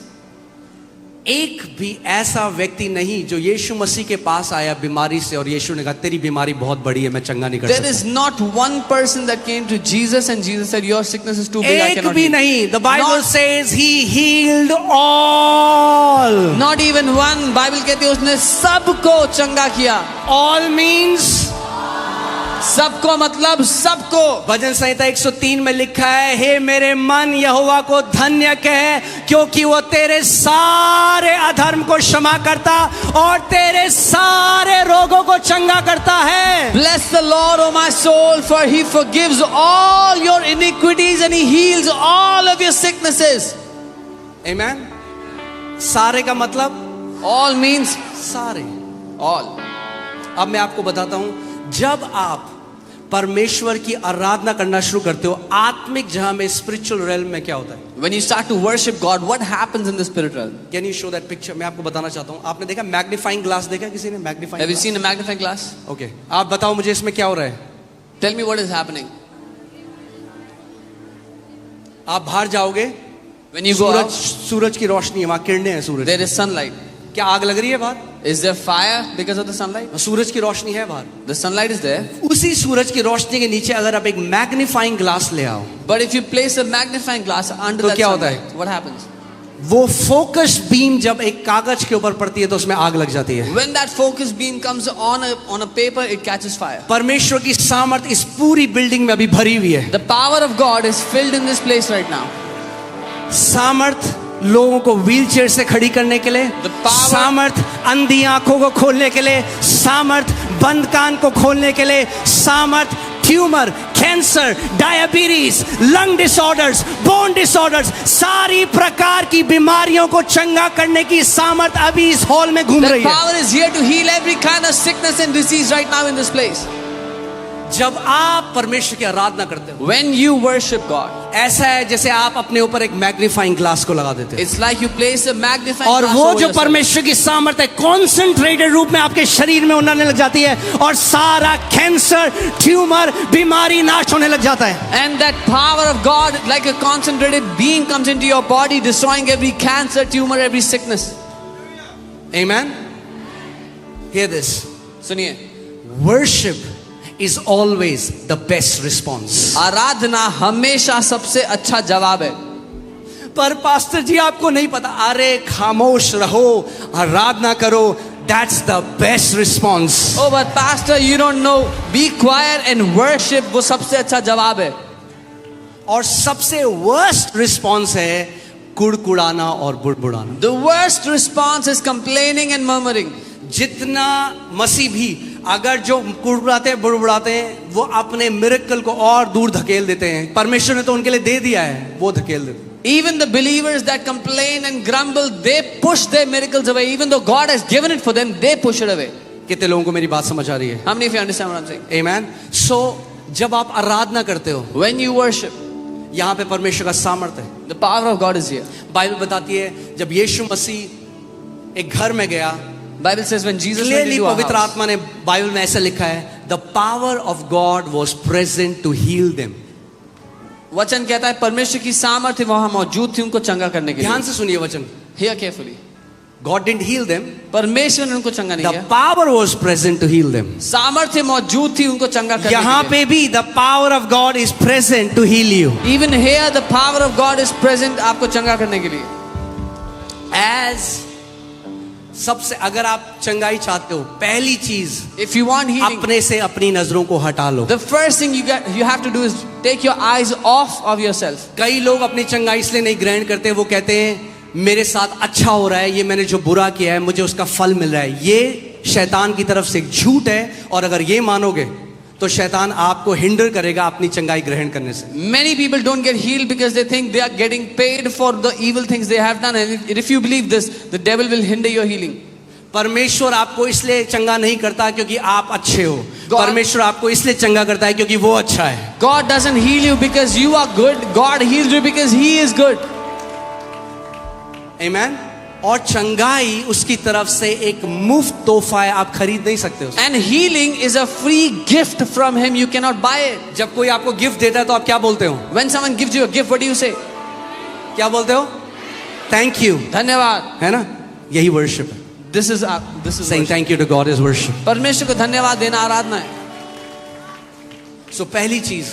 एक भी ऐसा व्यक्ति नहीं जो यीशु मसीह के पास आया बीमारी से और यीशु ने कहा तेरी बीमारी बहुत बड़ी है, मैं चंगा नहीं कर सकता. There is not one person that came to Jesus and Jesus said your sickness is too big, I cannot heal. एक भी नहीं. The Bible says he healed all. Not even one. Bible कहती है उसने सबको चंगा किया. All means सबको मतलब सबको. भजन संहिता 103 में लिखा है, हे मेरे मन यहोवा को धन्य कहे क्योंकि वो तेरे सारे अधर्म को क्षमा करता और तेरे सारे रोगों को चंगा करता है. Bless the Lord, O my soul, for He forgives all your iniquities and He heals all of your sicknesses. Amen. सारे का मतलब All means सारे. all. अब मैं आपको बताता हूं, जब आप परमेश्वर की आराधना करना शुरू करते हो आत्मिक जहां में स्पिरिचुअल रेल्म में क्या होता है? When you start to worship God, what happens in the spirit realm? Can you show that picture? मैं आपको बताना चाहता हूं. आपने देखा मैग्नीफाइंग ग्लास? देखा किसी ने magnifying? Have you seen a magnifying glass? Okay, आप बताओ मुझे इसमें क्या हो रहा है. Tell me what is happening. आप बाहर जाओगे, When you go out, सूरज की रोशनी है, वहां किरणें हैं सूरज. there is sunlight. क्या आग लग रही है बाहर? Is there fire because of the sunlight? सूरज की रोशनी है बाहर. The sunlight is there. उसी सूरज की रोशनी के नीचे अगर आप एक मैग्नीफाइंग ग्लास ले आओ, But if you place a magnifying glass under तो that क्या होता है? sunlight, what happens? वो फोकस बीम जब एक कागज के ऊपर पड़ती है तो उसमें आग लग जाती है. When that focus beam comes on a paper, it catches fire. परमेश्वर की सामर्थ इस पूरी बिल्डिंग में अभी भरी हुई है. The power of God is filled in this place right now. सामर्थ लोगों को व्हीलचेयर से खड़ी करने के लिए, सामर्थ अंधी आंखों को खोलने के लिए, सामर्थ बंद कान को खोलने के लिए, सामर्थ tumour, cancer, diabetes, lung disorders, bone disorders, सारी प्रकार की बीमारियों को चंगा करने की सामर्थ अभी इस हॉल में घूम रही The है. power is here to heal every kind of sickness and disease right now in this place. जब आप परमेश्वर की आराधना करते हो, When you worship God, ऐसा है जैसे आप अपने ऊपर एक मैग्नीफाइंग ग्लास को लगा देते हो. it's like you place a magnifying और glass वो over जो yourself. परमेश्वर की सामर्थ है कॉन्सेंट्रेटेड रूप में आपके शरीर में उड़ने लग जाती है और सारा कैंसर, ट्यूमर, बीमारी नाश होने लग जाता है. And that power of God, like a concentrated beam, comes into your body, destroying every cancer, tumor, every sickness. Amen. Hear this. सुनिए, Worship is always the best response. आराधना हमेशा सबसे अच्छा जवाब है. पर पास्टर जी आपको नहीं पता, अरे खामोश रहो, आराधना करो, that's the best response. Oh, but pastor, you don't know. Be quiet and worship. वो सबसे अच्छा जवाब है. और सबसे वर्स्ट रिस्पॉन्स है कुड़कुड़ाना और बुड़बुड़ाना. The worst response is complaining and murmuring. जितना मसीह भी अगर जो कुड़कुड़ाते बुड़बुड़ाते हैं वो अपने मिरेकल को और दूर धकेल देते हैं. परमेश्वर ने तो उनके लिए दे दिया है, वो धकेल देते हैं. Even the believers that complain and grumble, they push their miracles away. Even though God has given it for them, they push it away. कितने लोगों को मेरी बात समझ आ रही है? How many of you understand what I'm saying? Amen. So जब आप आराधना करते हो, When you worship, यहाँ पे परमेश्वर का सामर्थ्य है. the power of God is here. Bible बताती है जब यीशु मसीह एक घर में गया, Bible says when Jesus went clearly into a पवित्र house, आत्मा ने बाइबल में ऐसा लिखा है, the power of God was present to heal them. वचन कहता है परमेश्वर की सामर्थ्य वहां मौजूद थी उनको चंगा करने के लिए. ध्यान से सुनिए वचन. Hear carefully. God didn't heal them, परमेश्वर ने उनको चंगा नहीं द किया. Power was present to heal them. सामर्थ्य मौजूद थी उनको चंगा करने यहाँ के लिए. पे भी the power of God is present to heal you. Even here the power of God is present आपको चंगा करने के लिए. एज सबसे अगर आप चंगाई चाहते हो, पहली चीज If you want healing, अपने से अपनी नजरों को हटा लो. the first thing you have to do is take your eyes off of yourself. कई लोग अपनी चंगाई इसलिए नहीं ग्रहण करते, वो कहते हैं मेरे साथ अच्छा हो रहा है, ये मैंने जो बुरा किया है मुझे उसका फल मिल रहा है. ये शैतान की तरफ से एक झूठ है, और अगर ये मानोगे तो शैतान आपको हिंडर करेगा अपनी चंगाई ग्रहण करने से. Many people don't get healed because they think they are getting paid for the evil things they have done, and if you believe this, the devil will hinder your healing. परमेश्वर आपको इसलिए चंगा नहीं करता क्योंकि आप अच्छे हो. God- परमेश्वर आपको इसलिए चंगा करता है क्योंकि वो अच्छा है. God doesn't heal you because you are good. God heals you because He is good. आमेन. और चंगाई उसकी तरफ से एक मुफ्त तोहफा है, आप खरीद नहीं सकते उसको. And healing is a free gift from Him. You cannot buy it. जब कोई आपको गिफ्ट देता है तो आप क्या बोलते हो? When someone gives you a gift, what do you say? क्या बोलते हो? Thank you. धन्यवाद. है ना? यही वर्शिप है. This is Saying thank you to God is worship. परमेश्वर को धन्यवाद देना आराधना है. So पहली चीज,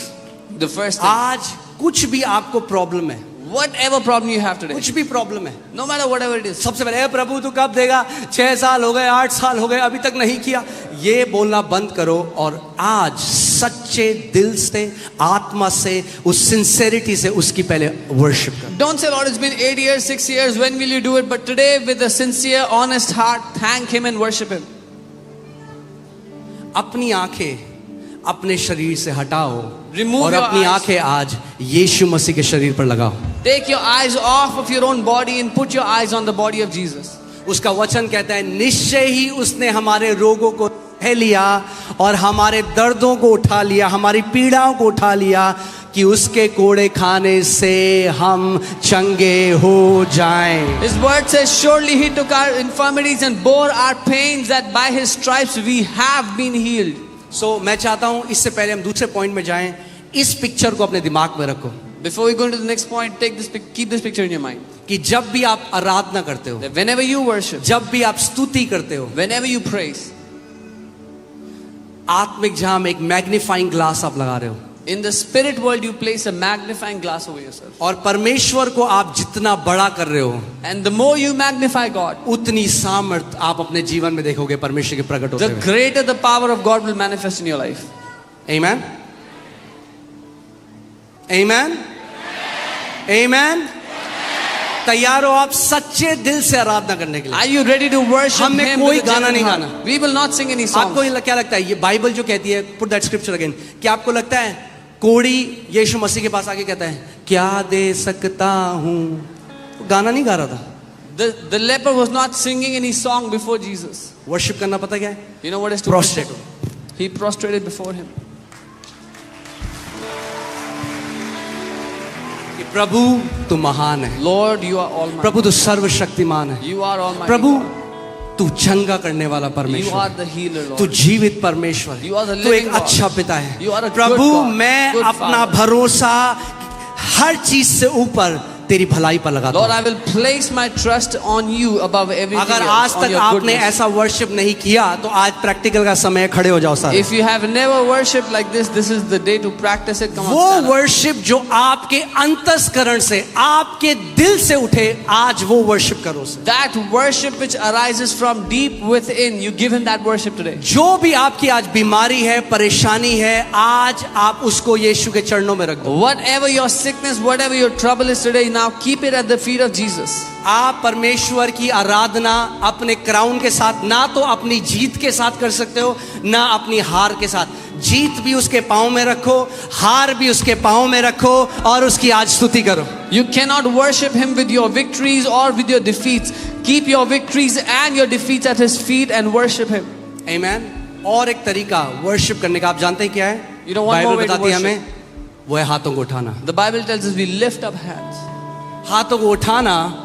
The first thing. आज कुछ भी आपको प्रॉब्लम है, Whatever problem you have today, कुछ भी प्रॉब्लम है, no matter whatever it is, सबसे पहले प्रभु तू कब देगा? 6 साल हो गए, 8 साल हो गए, अभी तक नहीं किया. ये बोलना बंद करो और आज सच्चे दिल से, आत्मा से, उस सिंसेरिटी से उसकी पहले वर्शिप करो. don't say, Lord, it's been 8 years, 6 years, when will you do it? But today, with a sincere, honest heart, thank Him and worship Him. अपनी आंखें अपने शरीर से हटाओ Remove और your अपनी eyes. आंखें आज यीशु मसीह के शरीर पर लगाओ. Take your eyes off of your own body and put your eyes on the body of Jesus. उसका वचन कहता है निश्चय ही उसने हमारे रोगों को सह लिया और हमारे दर्दों को उठा लिया, हमारी पीड़ाओं को उठा लिया, कि उसके कोड़े खाने से हम चंगे हो जाएं. His word says, surely He took our infirmities and bore our pains, that by His stripes we have been healed. So मैं चाहता हूं इससे पहले हम दूसरे पॉइंट में जाएं, इस पिक्चर को अपने दिमाग में रखो Before we go into the next point, keep this picture in your mind. कि जब भी आप आराधना करते हो, That whenever you worship, जब भी आप स्तुति करते हो, whenever you praise, आत्मिक जहां में एक मैग्नीफाइंग ग्लास आप लगा रहे हो, in the spirit world you place a magnifying glass over yourself. और परमेश्वर को आप जितना बड़ा कर रहे हो, And the more you magnify God, उतनी सामर्थ आप अपने जीवन में देखोगे परमेश्वर के प्रकट होते the हुए. greater the power of God will manifest in your life. Amen. Amen. Amen. तैयार हो आप सच्चे दिल से आराधना करने के लिए? Are you ready to worship हमने Him? कोई with a गाना genuine नहीं heart? गाना. We will not sing any songs. आपको ये क्या लगता है, ये बाइबल जो कहती है, पुट दैट स्क्रिप्चर अगेन, क्या आपको लगता है कोड़ी यीशु मसीह के पास आके कहता है क्या दे सकता हूं? गाना नहीं गा रहा था. The leper was not singing any song before Jesus. Worship करना पता क्या है? You know what is to Prostrate. He prostrated before Him. कि प्रभु तू महान है, Lord, you are almighty. प्रभु तू सर्वशक्तिमान है, You are almighty. Prabhu God. तू चंगा करने वाला You are परमेश्वर, the healer, तू Lord. जीवित परमेश्वर है, You are the तू एक living God. अच्छा पिता है. You are a good Prabhu God, मैं good अपना Father. भरोसा हर चीज से ऊपर तेरी भलाई पर लगाता Lord, हूं। I will place my trust on you above everything अगर else, आज on तक your आपने goodness. ऐसा वर्शिप नहीं किया तो आज प्रैक्टिकल का समय है, खड़े हो जाओ सारे। If you have never worshipped like this is the day to practice it. Come on, वो stand up. वर्शिप जो आपके अंतस्करण से, आपके दिल से उठे, आज वो वर्शिप करो उसे। That worship which arises from deep within, you give him that worship today. जो भी आपकी आज बीमारी है, परेशानी है, आज आप उसको यीशु के चरणों में रख दो। Whatever your sickness, whatever your trouble is today, now keep it at the feet of Jesus. आप परमेश्वर की आराधना अपने क्राउन के साथ, ना तो अपनी जीत के साथ कर सकते हो, ना अपनी हार के साथ। जीत भी उसके पांव में रखो, हार भी उसके पांव में रखो और उसकी आज स्तुति करो। You cannot worship him with your victories or with your defeats. Keep your victories and your defeats at his feet and worship him. आमीन। और एक तरीका वर्शिप करने का आप जानते हैं क्या है? You know one more Bible way to बताती है worship. हमें, वो है हाथों को उठाना। The Bible tells us we lift up hands. हाथों को उठाना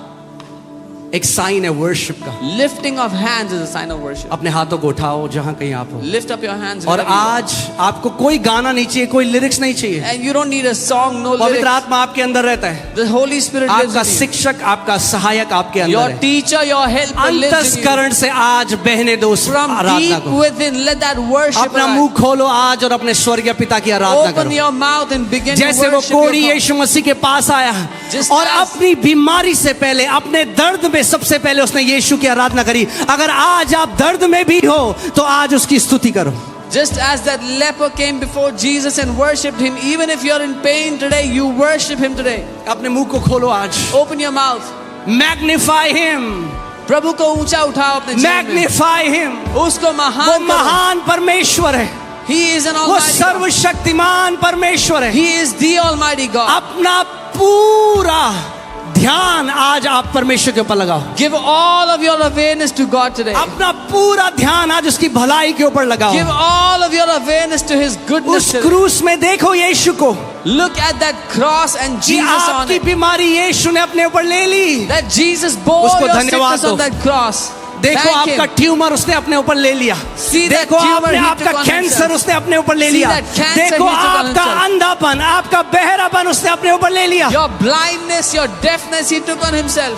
एक साइन है वर्शिप का। Lifting of hands is a sign of worship. अपने हाथों को उठाओ जहां कहीं आप हो। Lift up your hands. और wherever you are. आज आपको कोई गाना नहीं चाहिए, कोई लिरिक्स नहीं चाहिए। And you don't need a song, no पवित्र lyrics. आत्मा आपके अंदर रहता है। The Holy Spirit lives आपका in you. शिक्षक, आपका सहायक आपके अंदर Your है। teacher, your helper lives in you. अंतस्करण से आज बहने दो उस From आराधना deep को। within, let that worship अपना arise. मुंह खोलो आज और अपने स्वर्गीय पिता की आराधना Open करो। your mouth and begin to जैसे वो worship your कोढ़ी God. यीशु मसीह के पास आया Just और as- अपनी बीमारी से पहले, अपने दर्द में सबसे पहले उसने यीशु की आराधना करी। अगर आज आप दर्द में भी हो तो आज उसकी स्तुति करो। Just as that leper came before Jesus and worshipped him, even if you're in pain today, you worship him today. अपने मुंह को खोलो आज। Open your mouth. Magnify him, प्रभु को ऊंचा उठाओ अपने जीवन में. Magnify him. उसको वो महान करो. महान परमेश्वर है, He is an वो almighty God. सर्वशक्तिमान परमेश्वर है। He is the almighty God. अपना पूरा ध्यान आज आप परमेश्वर के ऊपर लगाओ। Give all of your awareness to God today. अपना पूरा ध्यान आज उसकी भलाई के ऊपर लगाओ। Give all of your awareness to His goodness उस today. क्रूस में देखो यीशु को, Look at that cross and कि Jesus on आपकी it. बीमारी यीशु ने अपने ऊपर ले ली। That Jesus bore उसको your धन्यवाद sickness on दो। that cross. देखो Thank आपका Him. ट्यूमर उसने अपने ऊपर ले लिया। See that देखो tumor he आपका took on कैंसर himself. उसने अपने ऊपर ले See लिया। that cancer देखो he took on आपका himself. अंधापन, आपका बहरापन उसने अपने ऊपर ले लिया। Your blindness, your deafness, He took on Himself.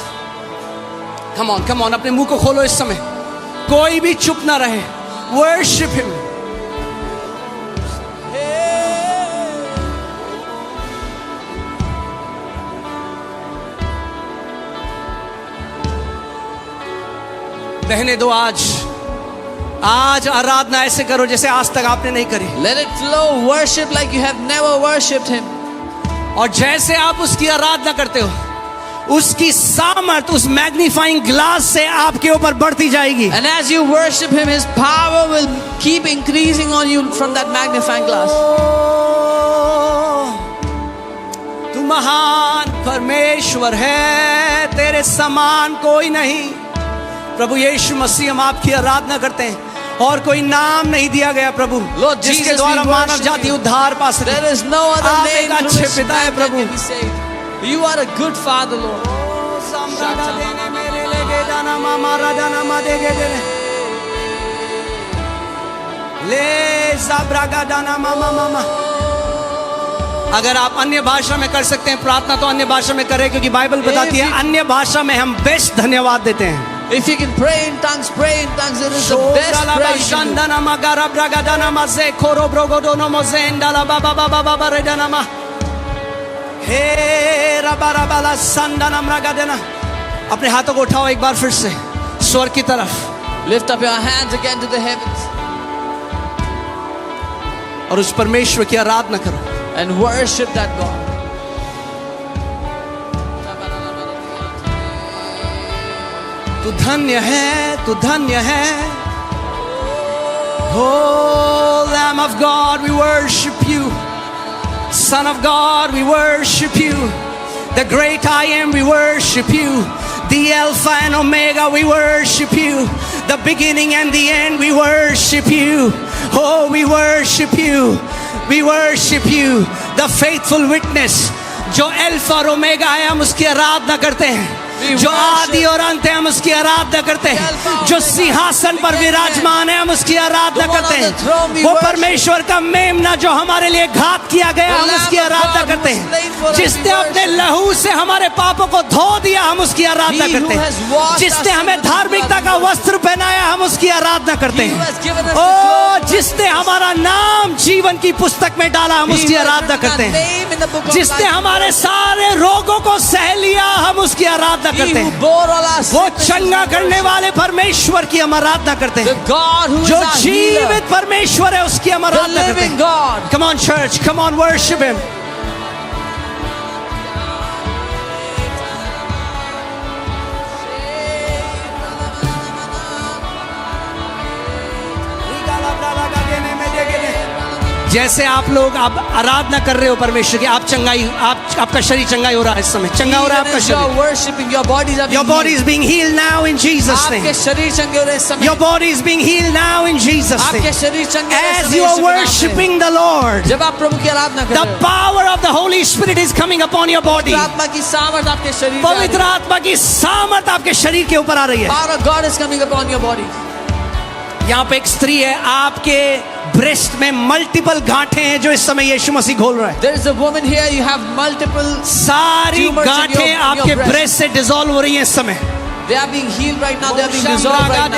Come on, अपने मुंह को खोलो इस समय, कोई भी चुप ना रहे। Worship him. बहने दो आज आराधना ऐसे करो जैसे आज तक आपने नहीं करी। Let it flow. Worship like you have never worshipped Him. और जैसे आप उसकी आराधना करते हो, उसकी सामर्थ उस मैग्नीफाइंग ग्लास से आपके ऊपर बढ़ती जाएगी। And as you worship Him, His power will keep increasing on you from that magnifying glass. तू महान परमेश्वर है, तेरे समान कोई नहीं। प्रभु यीशु मसीह, हम आपकी आराधना करते हैं और कोई नाम नहीं दिया गया प्रभु, Lord जिसके Jesus, द्वारा we मानव worship जाति you. उद्धार पा सके। There is no other आप name एक through अच्छे which पिता है man Prabhu. can be saved. You are a good Father, Lord. अगर आप अन्य भाषा में कर सकते हैं प्रार्थना तो अन्य भाषा में करें, क्योंकि बाइबल बताती है अन्य भाषा में हम बेस्ट धन्यवाद देते हैं। If you can pray in tongues, pray in tongues. It is the best praise you do. अपने हाथों को उठाओ एक बार फिर से स्वर्ग की तरफ Lift up your hands again to the heavens और उस परमेश्वर की आराधना करो। and worship that God. तू धन्य है, तू धन्य है। Oh, Lamb of God, we worship you. Son of God, we worship you. The great I am, we worship you. The Alpha and Omega, we worship you. The beginning and the end, we worship you. Oh, we worship you. We worship you. The faithful witness, जो अल्फा और ओमेगा है, हम उसकी आराधना करते हैं। जो आदि और अंत है हम उसकी आराधना करते हैं। जो सिंहासन पर विराजमान है हम उसकी आराधना करते हैं। वो परमेश्वर का मेमना जो हमारे लिए घात किया गया हम उसकी आराधना करते हैं। जिसने अपने लहू से हमारे पापों को धो दिया हम उसकी आराधना करते हैं। जिसने हमें धार्मिकता का वस्त्र पहनाया हम उसकी आराधना करते हैं। ओ जिसने हमारा नाम जीवन की पुस्तक में डाला हम उसकी आराधना करते हैं। जिसने हमारे सारे रोगों को सह लिया हम उसकी आराधना करते हैं। वो चंगा करने वाले परमेश्वर की हम आराधना करते हैं। जो जीवित परमेश्वर है उसकी हम आराधना करते हैं। Come on church, come on worship him. जैसे आप लोग आप आराधना कर रहे हो परमेश्वर की, आप चंगाई, आपका शरीर चंगाई हो रहा है इस समय, चंगा हो रहा है आपका शरीर। Your body is being healed now in Jesus name. आपके शरीर चंगे हो रहे इस समय। Your body is being healed now in Jesus name. आपके शरीर चंगे हो रहे इस As समय you are यीशु के नाम में। worshiping the Lord, जब आप प्रभु की आराधना कर the रहे हो, power of the Holy Spirit is coming upon your body. पवित्र आत्मा की सामर्थ आपके शरीर पे आ रही है। पवित्र आत्मा की सामर्थ आपके शरीर के ऊपर आ रही है। Power of God is coming upon your body. यहाँ पे एक स्त्री है, आपके ब्रेस्ट में मल्टीपल गांठें हैं जो इस समय यीशु मसीह खोल रहा है। There is a woman here, you have multiple सारी tumors in गांठें your आपके breast. ब्रेस्ट से डिसॉल्व हो रही हैं इस समय। They are being healed right now, they are being dissolved right now.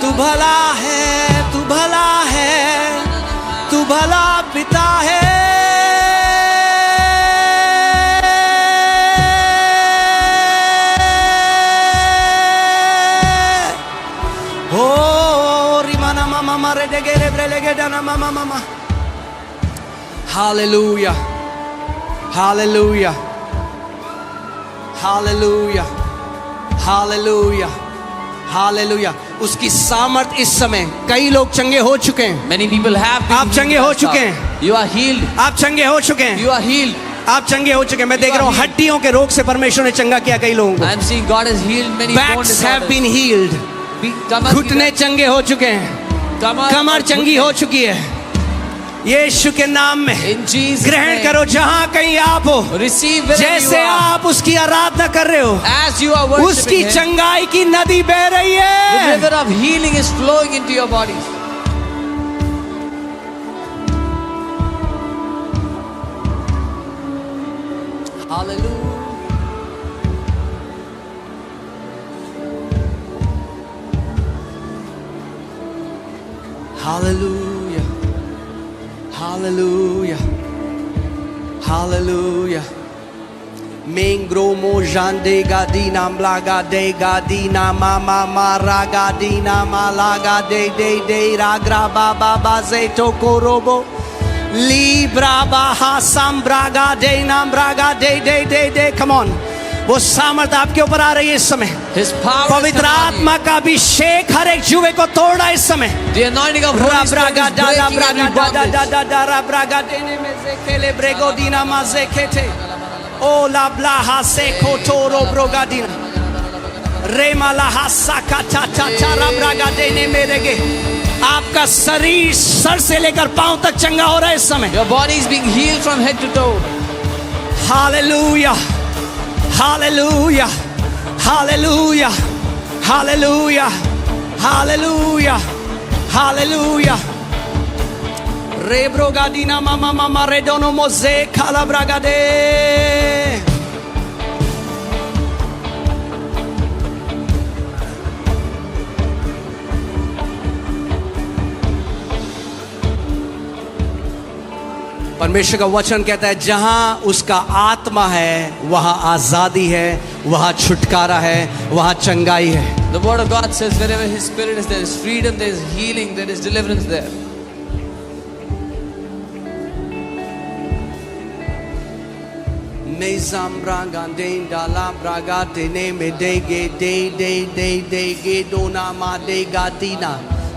तू भला है, तू भला है, तू भला पिता है। Hallelujah, hallelujah, hallelujah, hallelujah, hallelujah. उसकी सामर्थ इस समय, कई लोग चंगे हो चुके हैं। Many people have been आप चंगे healed हो right चुके now. हैं। You are healed. आप चंगे हो चुके हैं। You are healed. आप चंगे हो चुके हैं। मैं देख रहा हूँ हड्डियों के रोग से परमेश्वर ने चंगा किया कई लोगों I am seeing God has healed many को। bone Backs have disorders. been healed. घुटने चंगे हो चुके हैं। कमर चंगी हो चुकी है। यीशु के नाम में In Jesus' ग्रहण name. करो जहां कहीं आप हो। Receive wherever you जैसे are. आप उसकी आराधना कर रहे हो, As you are उसकी worshiping Him, चंगाई की नदी बह रही the है। river of healing is flowing into your bodies. Hallelujah. Hallelujah, hallelujah, hallelujah. Mengro mo jande gadina mlaga de gadina mama maraga dina malaga de ragra baba baze tokorobo libra baha sambraga de nambraga de. Come on, वो सामर्थ आपके ऊपर आ रही है इस समय। His power is पवित्र coming on you. आत्मा का अभिषेक हर एक जुए को तोड़ा इस समय। The anointing of Holy Spirit is breaking every bondage. O la blaha se kotoro brogadina rema la hasaka ta ta ta rabragadene merege। आपका शरीर सर से लेकर पांव तक चंगा हो रहा है इस समय। Your body is being healed from head to toe. Hallelujah, hallelujah, hallelujah, hallelujah, hallelujah, hallelujah. Rebrogadina mama mama redono moze calabragade. परमेश्वर का वचन कहता है जहां उसका आत्मा है वहां आजादी है, वहां छुटकारा है, वहां चंगाई है। The word of God says wherever His Spirit is, there is freedom, there is healing, there is deliverance there.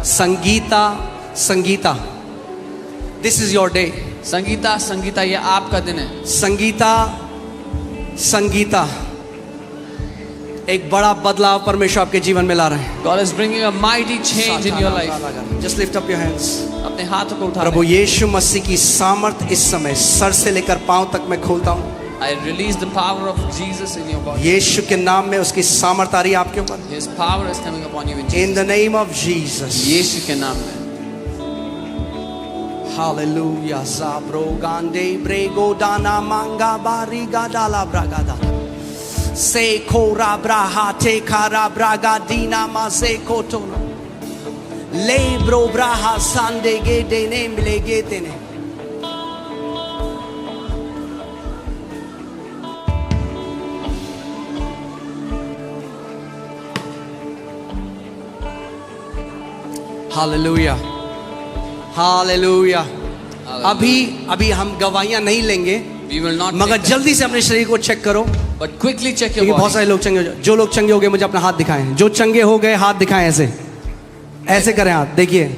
Sangeeta Sangeeta, this is your day. Sangeeta Sangeeta, ये आपका दिन है। संगीता संगीता, एक बड़ा बदलाव परमेश्वर आपके जीवन में ला रहे हैं. God is bringing a mighty change in your life. Just lift up your hands. अपने हाथों को उठा प्रभु लें. यीशु मसीह की सामर्थ इस समय सर से लेकर पांव तक मैं खोलता हूँ. I release the power of Jesus in your body. यीशु के नाम में उसकी सामर्थ आ रही है आपके ऊपर. His power is coming upon you in In Jesus. the name of Jesus. यीशु के नाम में. Hallelujah. Zabro gande brego dana manga bariga dala bragada. Se kora braha te kara braga dina maze kotono. Lebro braha sande ge dene mlege tene. Hallelujah. Hallelujah. अभी हम गवाहियां नहीं लेंगे, We will not मगर take them, जल्दी से अपने शरीर को चेक करो. but quickly check your क्योंकि बहुत body. सारे लोग चंगे हो जो लोग चंगे हो गए मुझे अपना हाथ दिखाएं. जो चंगे हो गए हाथ दिखाएं. ऐसे ऐसे करें हाथ. देखिए.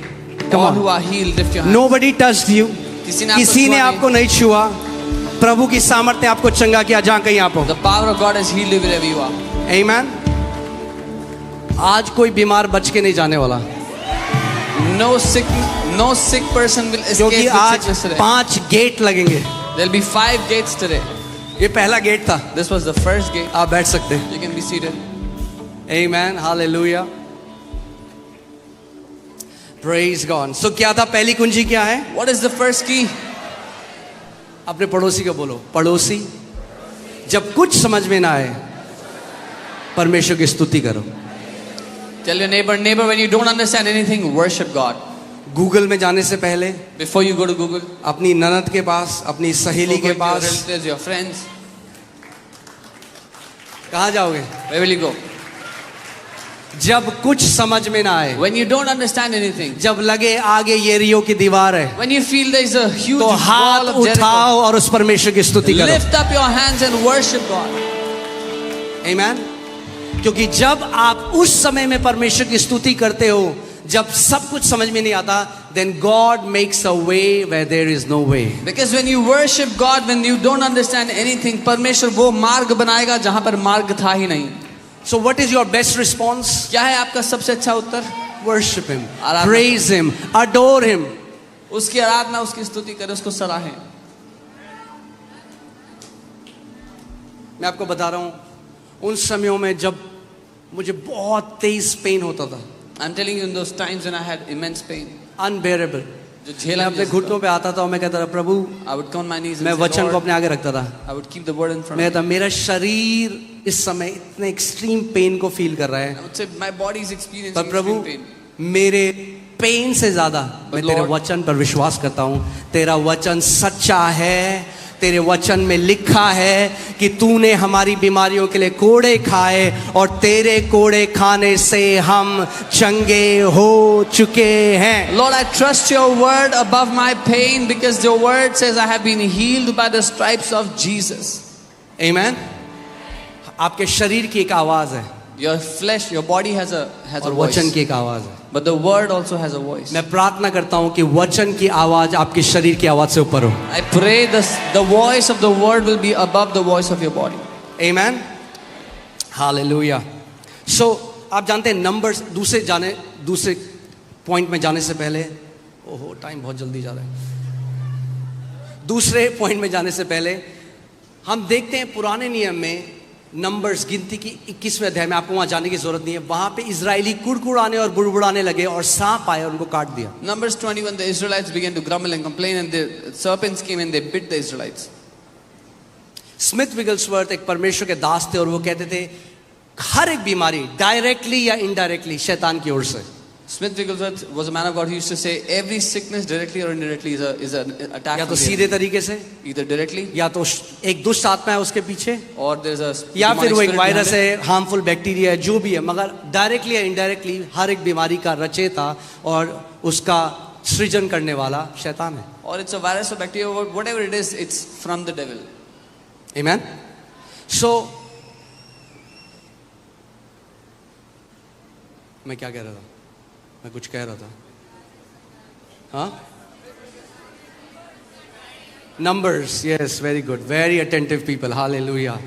Come All on. who are healed, lift your hands. Nobody touched you. किसी ने आपको नहीं छुआ. प्रभु की सामर्थ्य ने आपको चंगा किया जहां कहीं आप हो. The power of God has healed you wherever you are. Amen. आज कोई बीमार बच के नहीं जाने वाला, No sick person will escape क्योंकि with आज sickness today. 5 गेट लगेंगे. There'll be 5 gates today. ये पहला गेट था. This was the first gate. आप बैठ सकते हैं. You can be seated. Amen. Hallelujah. Praise God. So क्या था पहली कुंजी क्या है? What is the first key? अपने पड़ोसी को बोलो, पड़ोसी जब कुछ समझ में ना आए परमेश्वर की स्तुति करो. Tell your neighbor, when you don't understand anything, worship God. Google में जाने से पहले Before you go to Google, अपनी ननद के पास, अपनी सहेली before के going to your pass relatives, your friends, कहाँ जाओगे? where will you go? जब कुछ समझ में ना आए, When you don't understand anything, जब लगे आगे येरियो की दीवार है, when you feel there is a huge तो wall हाथ of Jericho, उठाओ और उस परमेश्वर की स्तुति करो. lift up your hands and worship God. Amen. क्योंकि जब आप उस समय में परमेश्वर की स्तुति करते हो, जब सब कुछ समझ में नहीं आता, then God makes a way where there is no way. Because when you worship God, when you don't understand anything, परमेश्वर वो मार्ग बनाएगा जहां पर मार्ग था ही नहीं. So what is your best response? क्या है आपका सबसे अच्छा उत्तर? Worship Him, आराधना. praise Him, adore Him. उसकी आराधना, उसकी स्तुति करें, उसको सराहें. मैं आपको बता रहा हूँ, उन समयों में जब मुझे बहुत तेज पेन होता था, I'm telling you, in those times when I had immense pain, unbearable, जो मैं झेला अपने घुटनों पे आता था और मैं कहता था प्रभु, I would come on my knees and मैं say, वचन को Lord, अपने आगे रखता था. I would keep the word in front मैं of me. कहता मेरा शरीर इस समय इतने एक्सट्रीम पेन को फील कर रहा है, I would say, my body is experiencing पर प्रभु extreme pain. मेरे पेन से ज्यादा मैं तेरे Lord, वचन पर विश्वास करता हूँ. तेरा वचन सच्चा है. तेरे वचन में लिखा है कि तूने हमारी बीमारियों के लिए कोड़े खाए और तेरे कोड़े खाने से हम चंगे हो चुके हैं. Lord, I trust your word above my pain because your word says I have been healed by the stripes of Jesus. Amen. आपके शरीर की एक आवाज है Your flesh, your body has a और voice, वचन की एक आवाज है. but the word also has a voice. मैं प्रार्थना करता हूँ कि वचन की आवाज आपके शरीर की आवाज से ऊपर हो. I pray the voice of the word will be above the voice of your body. Amen. Hallelujah. So आप जानते हैं नंबर्स, दूसरे पॉइंट में जाने से पहले, ओहो टाइम बहुत जल्दी जा रहा है. दूसरे पॉइंट में जाने से पहले हम देखते हैं पुराने नियम में नंबर्स गिनती की 21वें अध्याय में, आपको वहां जाने की जरूरत नहीं है, वहां पे इजरायली कुड़कुड़ाने और बुड़बुड़ाने लगे और सांप आए और उनको काट दिया. Numbers 21, the Israelites began to grumble and complain, and the serpents came and they bit the Israelites. Smith Wigglesworth एक परमेश्वर के दास थे और वो कहते थे हर एक बीमारी डायरेक्टली या इनडायरेक्टली शैतान की ओर से. Smith Wigglesworth was a man of God who used to say every sickness directly or indirectly is an attack या from तो the सीधे enemy. तरीके से, Either directly या तो एक दुष्ट आत्मा है उसके पीछे, or there's a या फिर demonic वो एक spirit वायरस behind है, हार्मफुल बैक्टीरिया है, जो भी है, मगर डायरेक्टली या इनडायरेक्टली हर एक बीमारी का रचयिता और उसका सृजन करने वाला शैतान है. it. Or it's a virus or bacteria or whatever it is, it's from the devil. Amen. So मैं क्या कह रहा था? मैं कुछ कह रहा था. हाँ, numbers, yes, very good, very attentive people, hallelujah.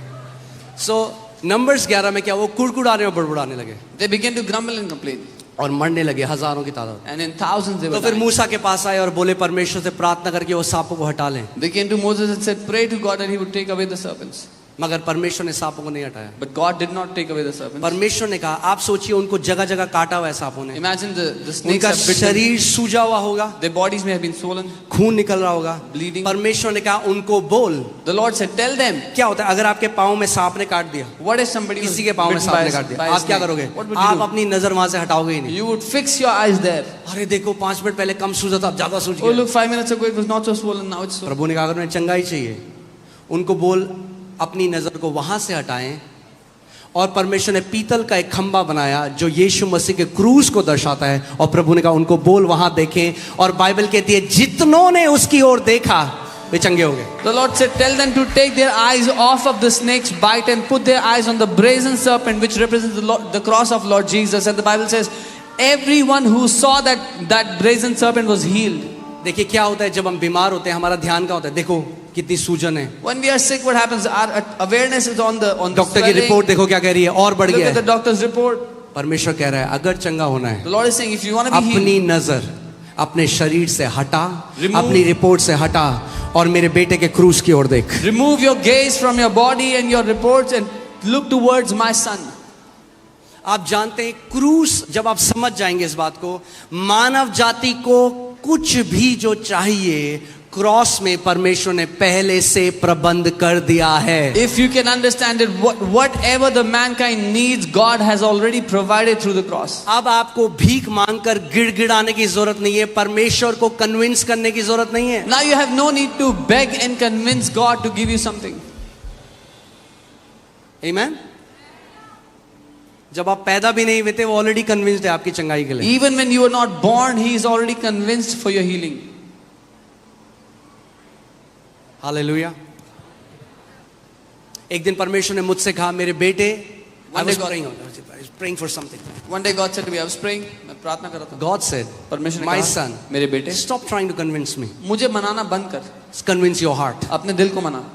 So numbers 11 में क्या वो कुड़कुड़ाने और बड़बड़ाने लगे They began to grumble and complain. और मरने लगे हजारों की तादाद। And in thousands they तो were फिर dying. मूसा के पास आए और बोले परमेश्वर से प्रार्थना करके वो सांपों को हटा लें, They came to Moses and said, pray to God that he would take away the serpents. मगर परमेश्वर ने सांपों को नहीं हटाया। But God did not take away the serpents. परमेश्वर ने कहा, आप सोचिए उनको जगह जगह काटा हुआ है सांपों ने, Imagine the snakes उनका have bitten. शरीर सूजा हुआ होगा, Their bodies may have been swollen, खून निकल रहा होगा। bleeding. परमेश्वर ने कहा उनको बोल, The Lord said, tell them, क्या होता है अगर आपके पाँव में सांप ने काट दिया, what if somebody was किसी के पाँव में bitten सांप by ने a- काट by दिया, a आप क्या snake? करोगे? What would आप you do? अपनी नजर वहां से हटाओगे ही नहीं। You would fix your eyes there. अरे देखो 5 मिनट पहले कम सूजा था, अब ज्यादा सूज Oh गया। look, 5 minutes ago it was not so swollen, now it's so. प्रभु ने कहा अगर उन्हें चंगाई चाहिए, उनको बोल अपनी नजर को वहां से हटाएं। और परमेश्वर ने पीतल का एक खंबा बनाया जो यीशु मसीह के क्रूस को दर्शाता है, और प्रभु ने कहा उनको बोल वहां देखें, और बाइबल कहती है जितनों ने उसकी ओर देखा वे चंगे हो गए। The Lord said, tell them to take their eyes off of the snake's bite and put their eyes on the brazen serpent which represents the cross of Lord Jesus. And the Bible says, everyone who saw that brazen serpent was healed. देखिए क्या होता है जब हम बीमार होते हैं, हमारा ध्यान कहाँ होता है, देखो कितनी सूजन है। When we are sick, what happens? Our awareness is on the doctor की swelling. रिपोर्ट देखो क्या कह रही है, और बढ़ Look गया at the है। doctor's report. परमेश्वर कह रहा है अगर चंगा होना है, The Lord is saying, if you want to be healed, अपनी नजर अपने शरीर से हटा, Remove- अपनी रिपोर्ट से हटा, और मेरे बेटे के क्रूस की ओर देख। remove your gaze from your body and your reports and look towards my son. आप जानते हैं क्रूस, जब आप समझ जाएंगे इस बात को, मानव जाति को कुछ भी जो चाहिए क्रॉस में परमेश्वर ने पहले से प्रबंध कर दिया है। If you can understand it, whatever the mankind needs, God has already provided through the cross. अब आपको भीख मांगकर गिड़गिड़ाने की जरूरत नहीं है, परमेश्वर को कन्विंस करने की जरूरत नहीं है। Now you have no need to beg and convince God to give you something. आमीन। जब आप पैदा भी नहीं हुए थे, वो ऑलरेडी कन्विंस्ड है आपकी चंगाई के लिए। Even when you were not born, He is already convinced for your healing. Hallelujah. एक दिन परमेश्वर ने मुझसे कहा, मेरे बेटे, I was praying for something. One day God said to me, I was praying, मैं प्रार्थना कर रहा था. God said, परमेश्वर ने my कहा, son, मेरे बेटे, stop trying to convince me. मुझे मनाना बंद कर. Convince your heart. अपने दिल को मना.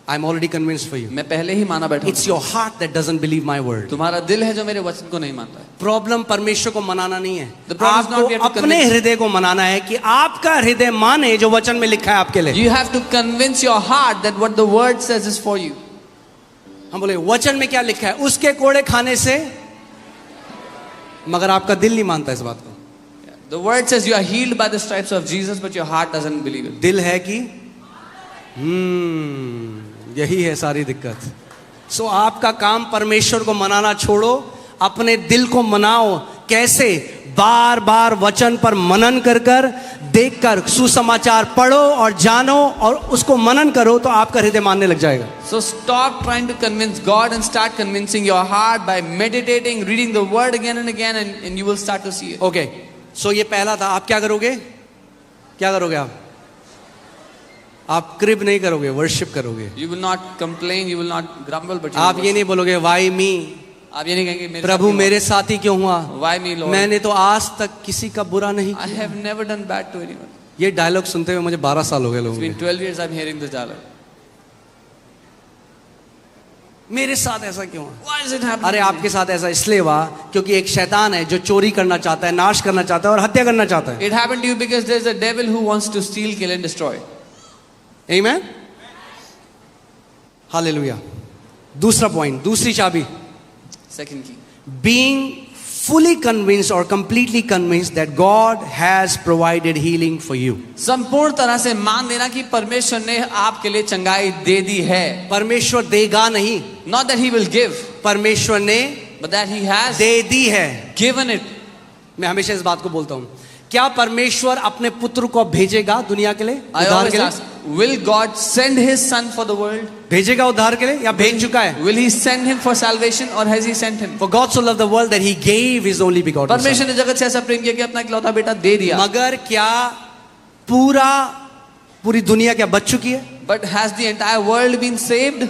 I'm already convinced for you. मैं पहले ही माना बैठा It's हूं. your heart that doesn't believe my word. तुम्हारा दिल है जो मेरे वचन को नहीं मानता है. प्रॉब्लम परमेश्वर को मनाना नहीं है, The problem is not we आपको have to अपने convince. हृदय को मनाना है कि आपका हृदय माने जो वचन में लिखा है आपके लिए। You have to convince your heart that what the word says is for you. हम बोले वचन में क्या लिखा है, उसके कोड़े खाने से, मगर आपका दिल नहीं मानता इस बात को। The word says you are healed by the stripes of Jesus, but your heart doesn't believe it. दिल है कि यही है सारी दिक्कत। सो आपका काम परमेश्वर को मनाना छोड़ो, अपने दिल को मनाओ। कैसे? बार बार वचन पर मनन कर कर, देख कर, सुसमाचार पढ़ो और जानो और उसको मनन करो, तो आपका हृदय मानने लग जाएगा। So stop trying to convince God and start convincing your heart by meditating, reading the word again and again, and you will start to see it. Okay, so ये पहला था। आप क्या करोगे? क्या करोगे आप क्रिब नहीं करोगे, वर्शिप करोगे। You will not complain, you will not grumble, but you आप will ये नहीं बोलोगे वाई मी, आप ये नहीं कहेंगे मेरे प्रभु साथ क्यों मेरे साथ ही क्यों हुआ, हुआ? Why me, Lord? मैंने तो आज तक किसी का बुरा नहीं I किया। have never done bad to anyone. ये डायलॉग सुनते हुए मुझे 12 साल हो गए लोगों It's been के। 12 years I'm hearing this dialogue. मेरे साथ ऐसा क्यों हुआ? Why is it happening? अरे to me? आपके साथ ऐसा इसलिए हुआ क्योंकि एक शैतान है जो चोरी करना चाहता है, नाश करना चाहता है और हत्या करना चाहता है। It happened to you because there's a devil who wants to steal, kill and destroy. आमीन, हालेलुया। दूसरा पॉइंट, दूसरी चाबी, Second key. being fully convinced or completely convinced that God has provided healing for you. संपूर्ण तरह से मान लेना कि परमेश्वर ने आपके लिए चंगाई दे दी है. परमेश्वर देगा नहीं, Not that he will give, परमेश्वर ने but that he has दे दी है। given it. मैं हमेशा इस बात को बोलता हूं, क्या परमेश्वर अपने पुत्र को भेजेगा दुनिया के लिए, I उद्धार always के लिए? ask, will God send his son for the world? भेजेगा उद्धार के लिए या भेज चुका है? Will he send him for salvation or has he sent him? For God so loved the world that he gave his only begotten son. परमेश्वर ने जगत से ऐसा प्रेम किया कि अपना इकलौता बेटा दे दिया. मगर क्या पूरी दुनिया क्या बच चुकी है? But has the entire world been saved?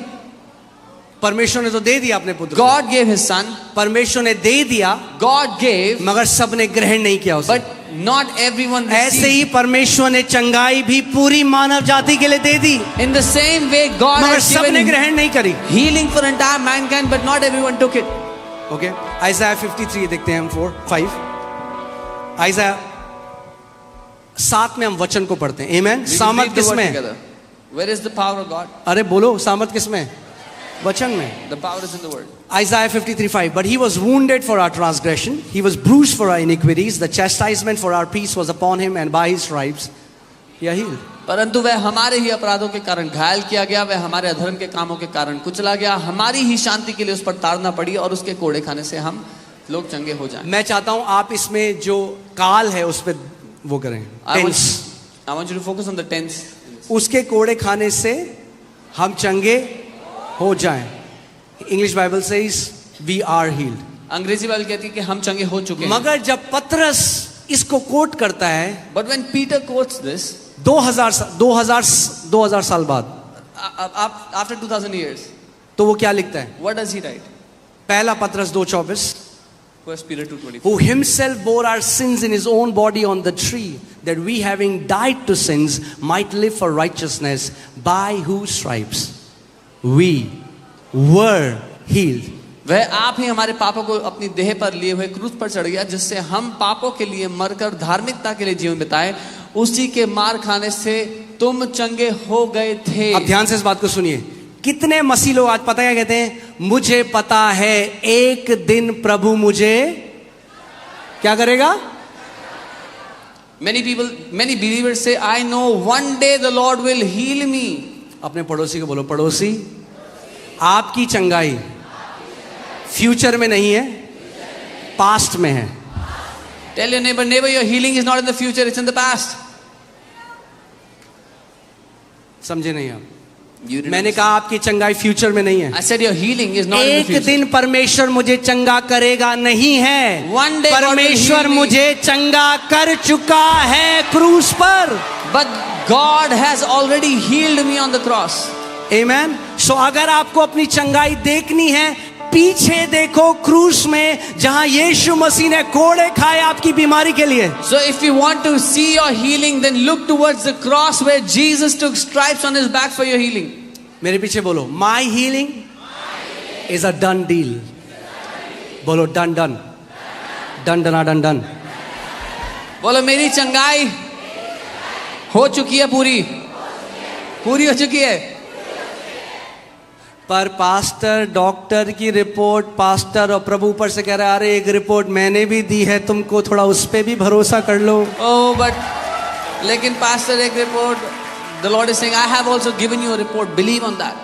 परमेश्वर ने तो दे दिया अपने पुत्र को। God gave his son. परमेश्वर ने दे दिया, God gave, मगर सबने ग्रहण नहीं किया उसे। but not everyone ऐसे received. ही परमेश्वर ने चंगाई भी पूरी मानव जाति के लिए दे दी, In the same way, God मगर has सबने given ग्रहण नहीं करी. healing for entire mankind, but not everyone took it. Okay, आइज़ाया 53 देखते हैं हम 4-5. आइज़ाया 7 में हम वचन को पढ़ते हैं. आमेन. We will सामर्थ read the word किसमें है? together. Where is the power of God? अरे बोलो, सामर्थ किसमें है? वचन में. The power is in the word. Isaiah 53:5. But he was wounded for our transgression, he was bruised for our iniquities, the chastisement for our peace was upon him, and by his stripes we are healed. परंतु वह हमारे ही अपराधों के कारण घायल किया गया, वह हमारे अधर्म के कामों के कारण कुचला गया, हमारी ही शांति के लिए उस पर ताड़ना पड़ी और उसके कोड़े खाने से हम लोग चंगे हो जाएं. मैं चाहता हूं आप इसमें जो काल है उस पे वो करें. I want you to focus on the tense. उसके कोड़े खाने से हम चंगे हो जाएं. English Bible says we are healed. अंग्रेजी बाइबल कहती है कि हम चंगे हो चुके हैं. मगर जब पतरस इसको कोट करता है, But when Peter quotes this, 2000 साल बाद, after 2000 years, तो वो क्या लिखता है? what does he write? पहला पतरस 2:24. 1 Peter 2:24. Who himself bore our sins in his own body on the tree, that we having died to sins might live for righteousness, by whose stripes we were healed. वह आप ही हमारे पापों को अपनी देह पर लिए हुए क्रूस पर चढ़ गया, जिससे हम पापों के लिए मरकर धार्मिकता के लिए जीवन बिताए, उसी के मार खाने से तुम चंगे हो गए थे. अब ध्यान से इस बात को सुनिए. कितने मसीह लोग आज पता क्या कहते हैं? मुझे पता है एक दिन प्रभु मुझे क्या करेगा? Many believers say, I know one day the Lord will heal me. अपने पड़ोसी को बोलो, पड़ोसी आपकी चंगाई फ्यूचर में नहीं है, पास्ट में है. Tell your neighbor, your healing is not in the future, it's in the past. समझे नहीं आप? You didn't मैंने कहा आपकी चंगाई फ्यूचर में नहीं है. I said your healing is not in the एक future. दिन परमेश्वर मुझे चंगा करेगा नहीं है. One day God will परमेश्वर heal me. मुझे चंगा कर चुका है क्रूस पर. But God has already healed me on the cross. आमेन. सो अगर आपको अपनी चंगाई देखनी है, पीछे देखो क्रूस में, जहां यीशु मसीह ने कोड़े खाए आपकी बीमारी के लिए. So if you want to see your healing, then look towards the cross where Jesus took stripes on his back for your healing. मेरे पीछे बोलो, my healing is a done deal. बोलो done done done done done done. बोलो मेरी चंगाई हो चुकी है, पूरी हो चुकी है. पर पास्टर डॉक्टर की रिपोर्ट, पास्टर और प्रभु ऊपर से कह रहा है, अरे एक रिपोर्ट मैंने भी दी है तुमको, थोड़ा उस पे भी भरोसा कर लो. Oh, but लेकिन पास्टर एक report, the Lord is saying, I have also given you a report, believe on that.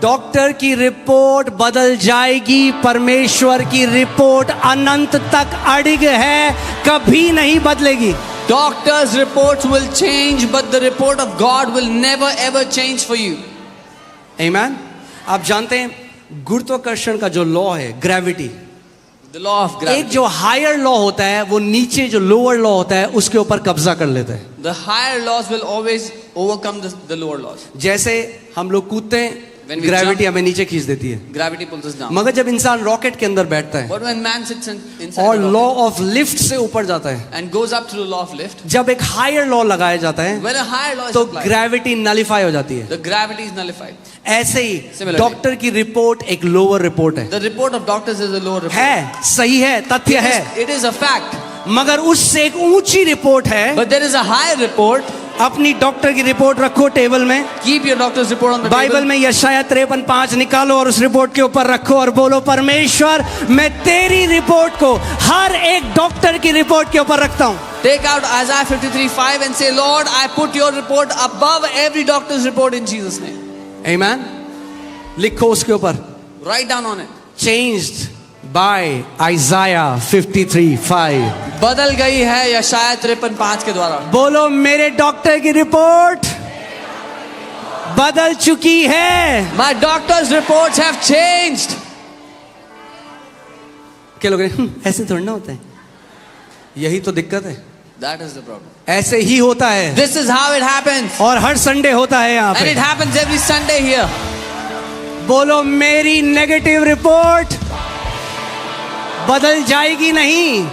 Doctor की रिपोर्ट बदल जाएगी, परमेश्वर की रिपोर्ट अनंत तक अड़िग है, कभी नहीं बदलेगी. Doctors' reports will change, but the report of God will never ever change for you. आमेन. आप जानते हैं गुरुत्वाकर्षण का जो लॉ है, ग्रेविटी, The law of एक gravity. जो हायर लॉ होता है वो नीचे जो लोअर लॉ होता है उसके ऊपर कब्जा कर लेता है. The higher laws will always overcome the lower laws. जैसे हम लोग कूदते हैं, When we ग्रेविटी jump, हमें नीचे खींच देती है. gravity pulls us down. मगर जब इंसान रॉकेट के अंदर बैठता है But when man sits inside और the law rocket of lift से ऊपर जाता है, and goes up through the law of lift, जब एक हायर लॉ लगाया जाता है when a higher law is तो applied, ग्रेविटी नलिफाई हो जाती है. the gravity is nullified. ऐसे ही Similarly. डॉक्टर की रिपोर्ट एक लोअर रिपोर्ट है. The report of doctors is a lower report. है, सही है, तथ्य है, It is a fact. मगर उससे एक ऊंची रिपोर्ट है. But there is a higher report. अपनी डॉक्टर की रिपोर्ट रखो टेबल में. Keep your doctor's report on the Bible table. में यशाया 53:5 निकालो और उस रिपोर्ट के ऊपर रखो और बोलो, परमेश्वर मैं तेरी रिपोर्ट को हर एक डॉक्टर की रिपोर्ट के ऊपर रखता हूं. Take out Isaiah 53:5 and say, Lord, I put your report above every doctor's report in Jesus' name. आमेन. लिखो उसके ऊपर, Write down on it. changed by Isaiah 53:5. बदल गई है यशाया 53:5 के द्वारा. बोलो, मेरे डॉक्टर की रिपोर्ट बदल चुकी है. My doctor's reports have changed. क्या लोग ऐसे थोड़ा ना होता है, यही तो दिक्कत है. That is the problem. ऐसे ही होता है This is how it happens. और हर संडे होता है यहाँ And it पे. happens every Sunday here. बोलो, मेरी नेगेटिव रिपोर्ट बदल जाएगी नहीं,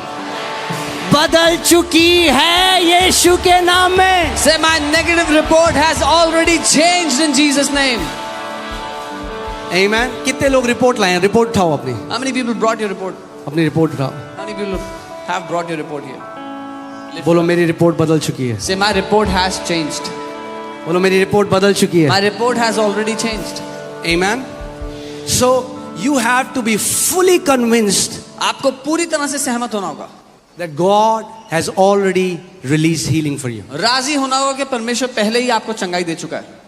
बदल चुकी है यीशु के नाम में। Say, my negative report has already changed in Jesus' name. आमीन। कितने लोग रिपोर्ट लाए हैं? रिपोर्ट उठाओ अपनी, How many people brought your report? अपनी रिपोर्ट उठाओ। How many people have brought your report here? बोलो मेरी रिपोर्ट बदल चुकी है। Say, my report has changed. बोलो मेरी रिपोर्ट बदल चुकी है। My report has already changed. Amen. So you have to be fully convinced आपको पूरी तरह से सहमत होना होगा, that God has already released healing for you. राजी होना होगा कि परमेश्वर पहले ही आपको चंगाई दे चुका है.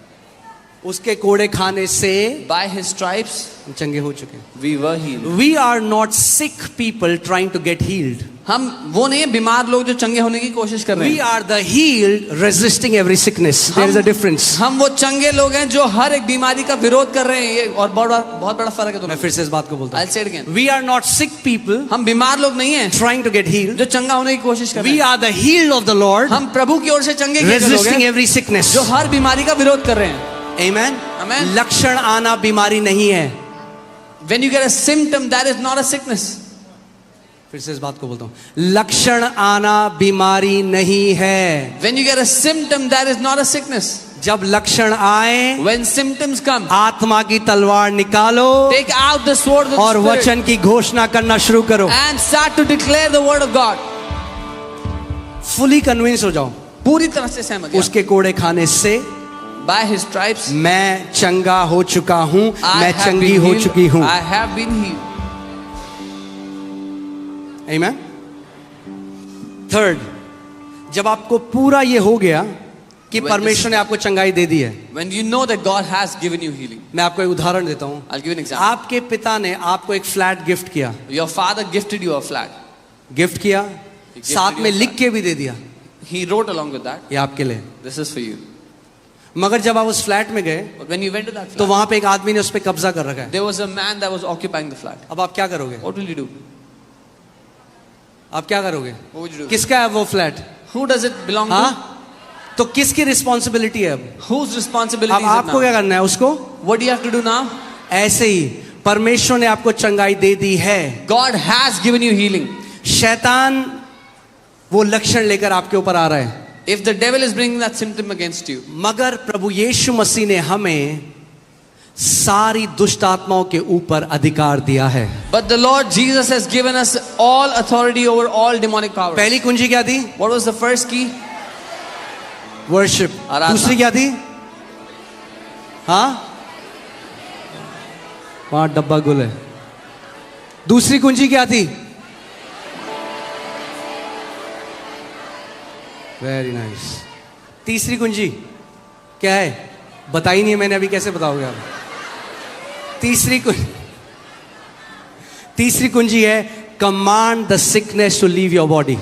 उसके कोड़े खाने से By His stripes हम चंगे हो चुके हैं। we were healed. We are not sick people trying to get healed. हम वो नहीं बीमार लोग जो चंगे होने की कोशिश कर रहे We हैं. are the healed resisting every sickness. There is a difference. हम वो चंगे लोग हैं जो हर एक बीमारी का विरोध कर रहे हैं. ये और बहुत बड़ा फर्क है मैं दोनों. फिर से इस बात को बोलता I'll say it again. हूँ। We are not sick people हम बीमार लोग नहीं हैं trying to get healed. जो चंगा होने की कोशिश कर रहे We हैं. are the healed of the Lord हम प्रभु की ओर से चंगे किए गए लोग resisting हैं every sickness. जो हर बीमारी का विरोध कर रहे हैं. Amen. Amen. लक्षण आना बीमारी नहीं है। When you get a symptom, that is not a sickness. फिर से इस बात को बोलता हूँ, लक्षण आना बीमारी नहीं है। When you get a symptom, that is not a sickness. जब लक्षण आए, When symptoms come, आत्मा की तलवार निकालो take out the sword of the और Spirit वचन की घोषणा करना शुरू करो। and start to declare the word of God. Fully convince हो जाओ, पूरी तरह से सहमत हैं. उसके कोड़े खाने से By His stripes, मैं चंगा हो चुका हूँ, I मैं have चंगी been हो healed. चुकी हूँ। I have been healed. Amen. Third, जब आपको पूरा ये हो गया कि When परमेश्वर ने आपको चंगाई दे दी है, When you know that God has given you healing. मैं आपको एक उदाहरण देता हूँ। I'll give you an example. आपके पिता ने आपको एक फ्लैट गिफ्ट किया, Your father gifted you a flat. Gift किया, gifted साथ you में a लिख flat. के भी दे दिया, He wrote along with that, ये आपके लिए। this is for you. मगर जब आप उस फ्लैट में गए But when you went to that तो flat, वहां पे एक आदमी ने उस पे कब्जा कर रखा है। there was a man that was occupying the flat. अब आप क्या करोगे? What will you do? आप क्या करोगे? What would you do? किसका है वो flat? Who does it belong to? हाँ, तो किसकी रिस्पॉन्सिबिलिटी है अब? Whose responsibility अब is it आपको now? क्या करना है? उसको What do you have to do now? ऐसे ही परमेश्वर ने आपको चंगाई दे दी है, God has given you healing. शैतान वो लक्षण लेकर आपके ऊपर आ रहा है, If the devil is bringing that symptom against you, मगर प्रभु यीशु मसीह ने हमें सारी दुष्ट आत्माओं के ऊपर अधिकार दिया है। but the Lord Jesus has given us all authority over all demonic powers. पहली कुंजी क्या थी? What was the first key? Worship. आराधना। दूसरी क्या थी? हाँ, वहां डब्बा गुल है। दूसरी कुंजी क्या थी? Very nice. तीसरी कुंजी क्या है? बताई नहीं है मैंने अभी, कैसे बताओगे आप? तीसरी कुंजी है command the sickness to leave your body.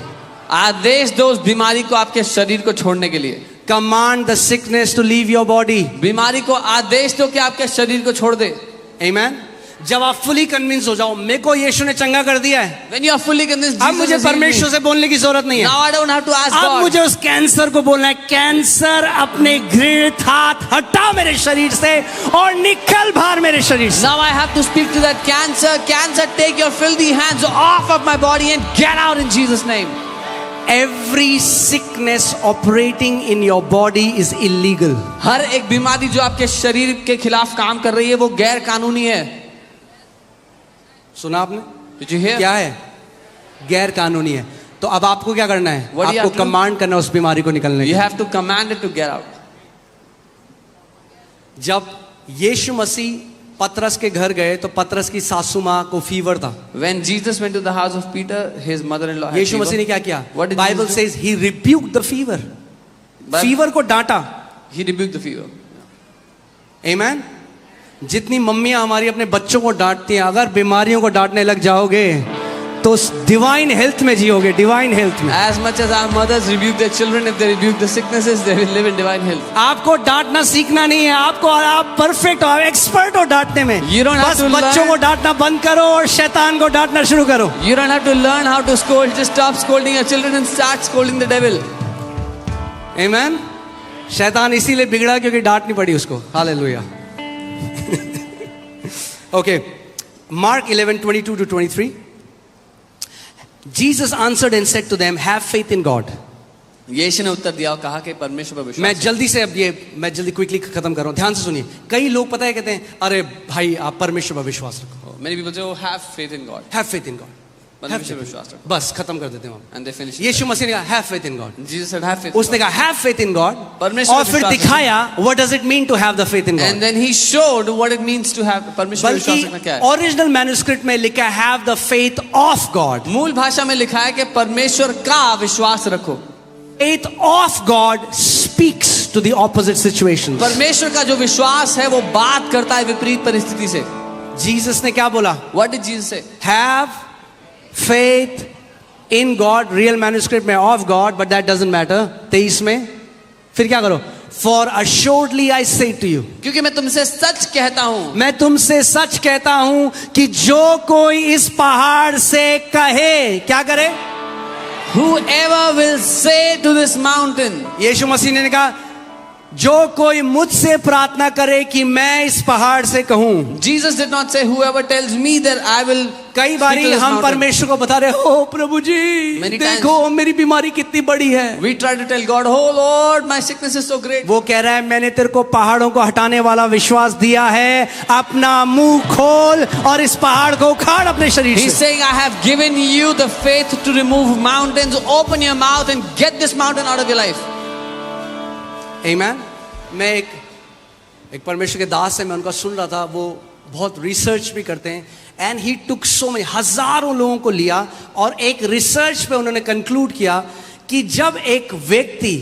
आदेश दो उस बीमारी को आपके शरीर को छोड़ने के लिए. Command the sickness to leave your body. बीमारी को आदेश दो कि आपके शरीर को छोड़ दे. आमीन। जब आप फुली कन्विंस हो जाओ मेरे को यीशु ने चंगा कर दिया है, When you are fully convinced, अब Jesus मुझे has healed me. परमेश्वर से बोलने की जरूरत नहीं है। Now I don't have to ask अब God. मुझे उस कैंसर को बोलना है, कैंसर अपने घृणित हाथ हटा मेरे शरीर से और निकल बाहर मेरे शरीर से। Now I have to speak to that cancer. Cancer, take your filthy hands off of my body and get out in Jesus' name. Every sickness operating in your body is illegal. हर एक बीमारी जो आपके शरीर के खिलाफ काम कर रही है वो गैर कानूनी है. सुना आपने? Did you hear? क्या है? गैर कानूनी है। तो अब आपको क्या करना है? What do you आपको have to do? कमांड करना है उस बीमारी को निकलने You की। have to command it to get out. जब यीशु मसीह पतरस के घर गए तो पतरस की सासू माँ को फीवर था। When Jesus went to the house of Peter, his mother-in-law had Yeshu fever. मसीह ने क्या किया? What did Bible Jesus do? Says he rebuked the fever. Fever को डांटा। He rebuked the fever. आमीन। जितनी मम्मियां हमारी अपने बच्चों को डांटती हैं, अगर बीमारियों को डांटने लग जाओगे तो डिवाइन हेल्थ में जियोगे, डिवाइन हेल्थ में। As much as our mothers rebuke their children, if they rebuke the sicknesses, they will live in divine health. आपको डांटना सीखना नहीं है, आपको आप परफेक्ट हो, एक्सपर्ट हो डांटने में। You don't have बस to बच्चों learn- को डांटना बंद करो और शैतान को डांटना शुरू करो। You don't have to learn how to scold. Just stop scolding your children and start scolding the devil. आमीन। शैतान इसीलिए बिगड़ा क्योंकि डांट नहीं पड़ी उसको। Hallelujah. Okay, mark 11:22-23। Jesus answered and said to them, have faith in God. यीशु ने उत्तर दिया और कहा कि परमेश्वर पर विश्वास मैं जल्दी से अब मैं जल्दी क्विकली खत्म कर रहा हूं, ध्यान से सुनिए. कई लोग पता है कहते हैं, अरे भाई आप परमेश्वर पर विश्वास रखो. Many people say, oh, have faith in God. Have faith in God. परमेश्वर पर विश्वास रखो. बस खत्म कर देते हैं हम. And they finish. यीशु मसीह ने कहा have faith in God. Jesus said, have faith. उसने कहा have faith in God. परमेश्वर और पर फिर विश्वास दिखाया what does it mean to have the faith in God. And then he showed what it means to have परमेश्वर पर विश्वास रखना क्या बल्कि है. ओरिजिनल मैन्युस्क्रिप्ट में लिखा है have the faith of God. मूल भाषा में लिखा है कि परमेश्वर का विश्वास रखो. Faith of God speaks to the opposite situations. परमेश्वर का जो विश्वास है वो बात करता है विपरीत परिस्थिति से. जीसस ने क्या बोला? What did Jesus say? Have faith in God. Real manuscript में of God, but that doesn't matter. 23 में फिर क्या करो? For assuredly I say to you. क्योंकि मैं तुमसे सच कहता हूं. मैं तुमसे सच कहता हूं कि जो कोई इस पहाड़ से कहे, क्या करे? Whoever will say to this mountain. यीशु मसीह ने कहा जो कोई मुझसे प्रार्थना करे कि मैं इस पहाड़ से कहूं. Jesus did not say whoever tells me that I will. कई बारी हम परमेश्वर को बता रहे हो प्रभु जी Many देखो मेरी बीमारी कितनी बड़ी है. We try to tell God, oh Lord, my sickness is so great. वो कह रहा है मैंने तेरे को पहाड़ों को हटाने वाला विश्वास दिया है, अपना मुंह खोल और इस पहाड़ को उखाड़ अपने शरीर He's से. saying, I have given you the faith to remove mountains. Open your mouth and get this mountain out of your life. Amen. मैं एक परमेश्वर के दास है, मैं उनका सुन रहा था. वो बहुत रिसर्च भी करते हैं. And he took so many, हजारों लोगों को लिया और एक रिसर्च पे उन्होंने कंक्लूड किया कि जब एक व्यक्ति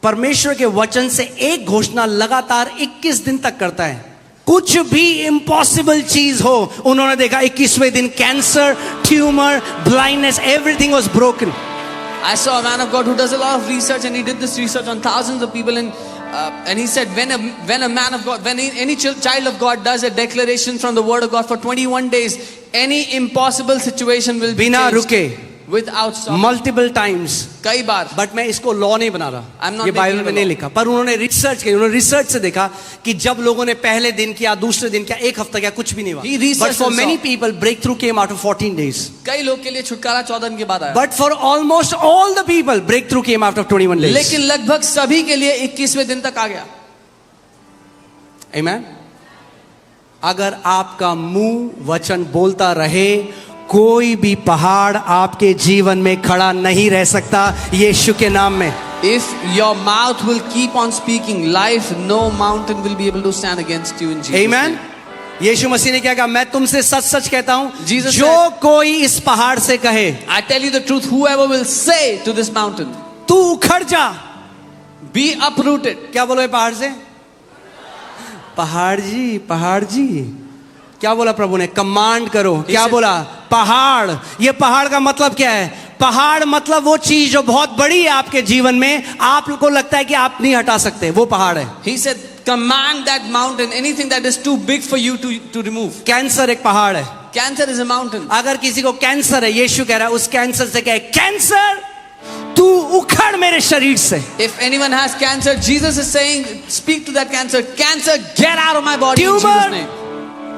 परमेश्वर के वचन से एक घोषणा लगातार 21 दिन तक करता है, कुछ भी इम्पॉसिबल चीज हो, उन्होंने देखा 21वें दिन cancer, tumour, blindness, everything was broken. I saw a man of God who does a lot of research, and he did this research on thousands of people, and he said when a man of God, when any child of God does a declaration from the word of God for 21 days, any impossible situation will be बिना changed रुके, without stopping. Multiple times. कई बार. बट मैं इसको लॉ नहीं बना I'm रहा, not ये बाइबल making में it a नहीं law. लिखा, पर उन्होंने रिसर्च किया. उन्होंने रिसर्च से देखा कि जब लोगों ने पहले दिन किया, दूसरे दिन किया, एक हफ्ता किया, कुछ भी नहीं He हुआ. researched but for and many saw. People breakthrough came after 14 days. कई लोग के लिए छुटकारा 14 दिन के बाद आया. But for almost all the people breakthrough came after 21 days. लेकिन लगभग सभी के लिए 21वें दिन तक आ गया. आमेन. अगर आपका मुंह वचन बोलता रहे, कोई भी पहाड़ आपके जीवन में खड़ा नहीं रह सकता यीशु के नाम में. If your mouth will keep on speaking life, no mountain will be able to stand against you in Jesus' Amen. name. यीशु मसीह ने क्या कहा? मैं तुमसे सच सच कहता हूं, Jesus जो said, कोई इस पहाड़ से कहे, I tell you the truth, whoever will say to this mountain, तू उखड़ जा. be uprooted. क्या बोलो ये पहाड़ से? पहाड़ जी, पहाड़ जी, क्या बोला प्रभु ने? कमांड करो. क्या said- बोला? पहाड़. ये पहाड़ का मतलब क्या है? पहाड़ मतलब वो चीज जो बहुत बड़ी है आपके जीवन में, आपको लगता है कि आप नहीं हटा सकते, वो पहाड़ है. He said, command that mountain, anything that is too big for you to remove. Cancer एक पहाड़ है. Cancer is a mountain. अगर किसी को कैंसर है, यीशु कह रहा है उस कैंसर से कहे, कैंसर तू उखड़ मेरे शरीर से. If anyone has cancer, Jesus is saying, speak to that cancer. Cancer, get out of my body in Jesus' tumour name.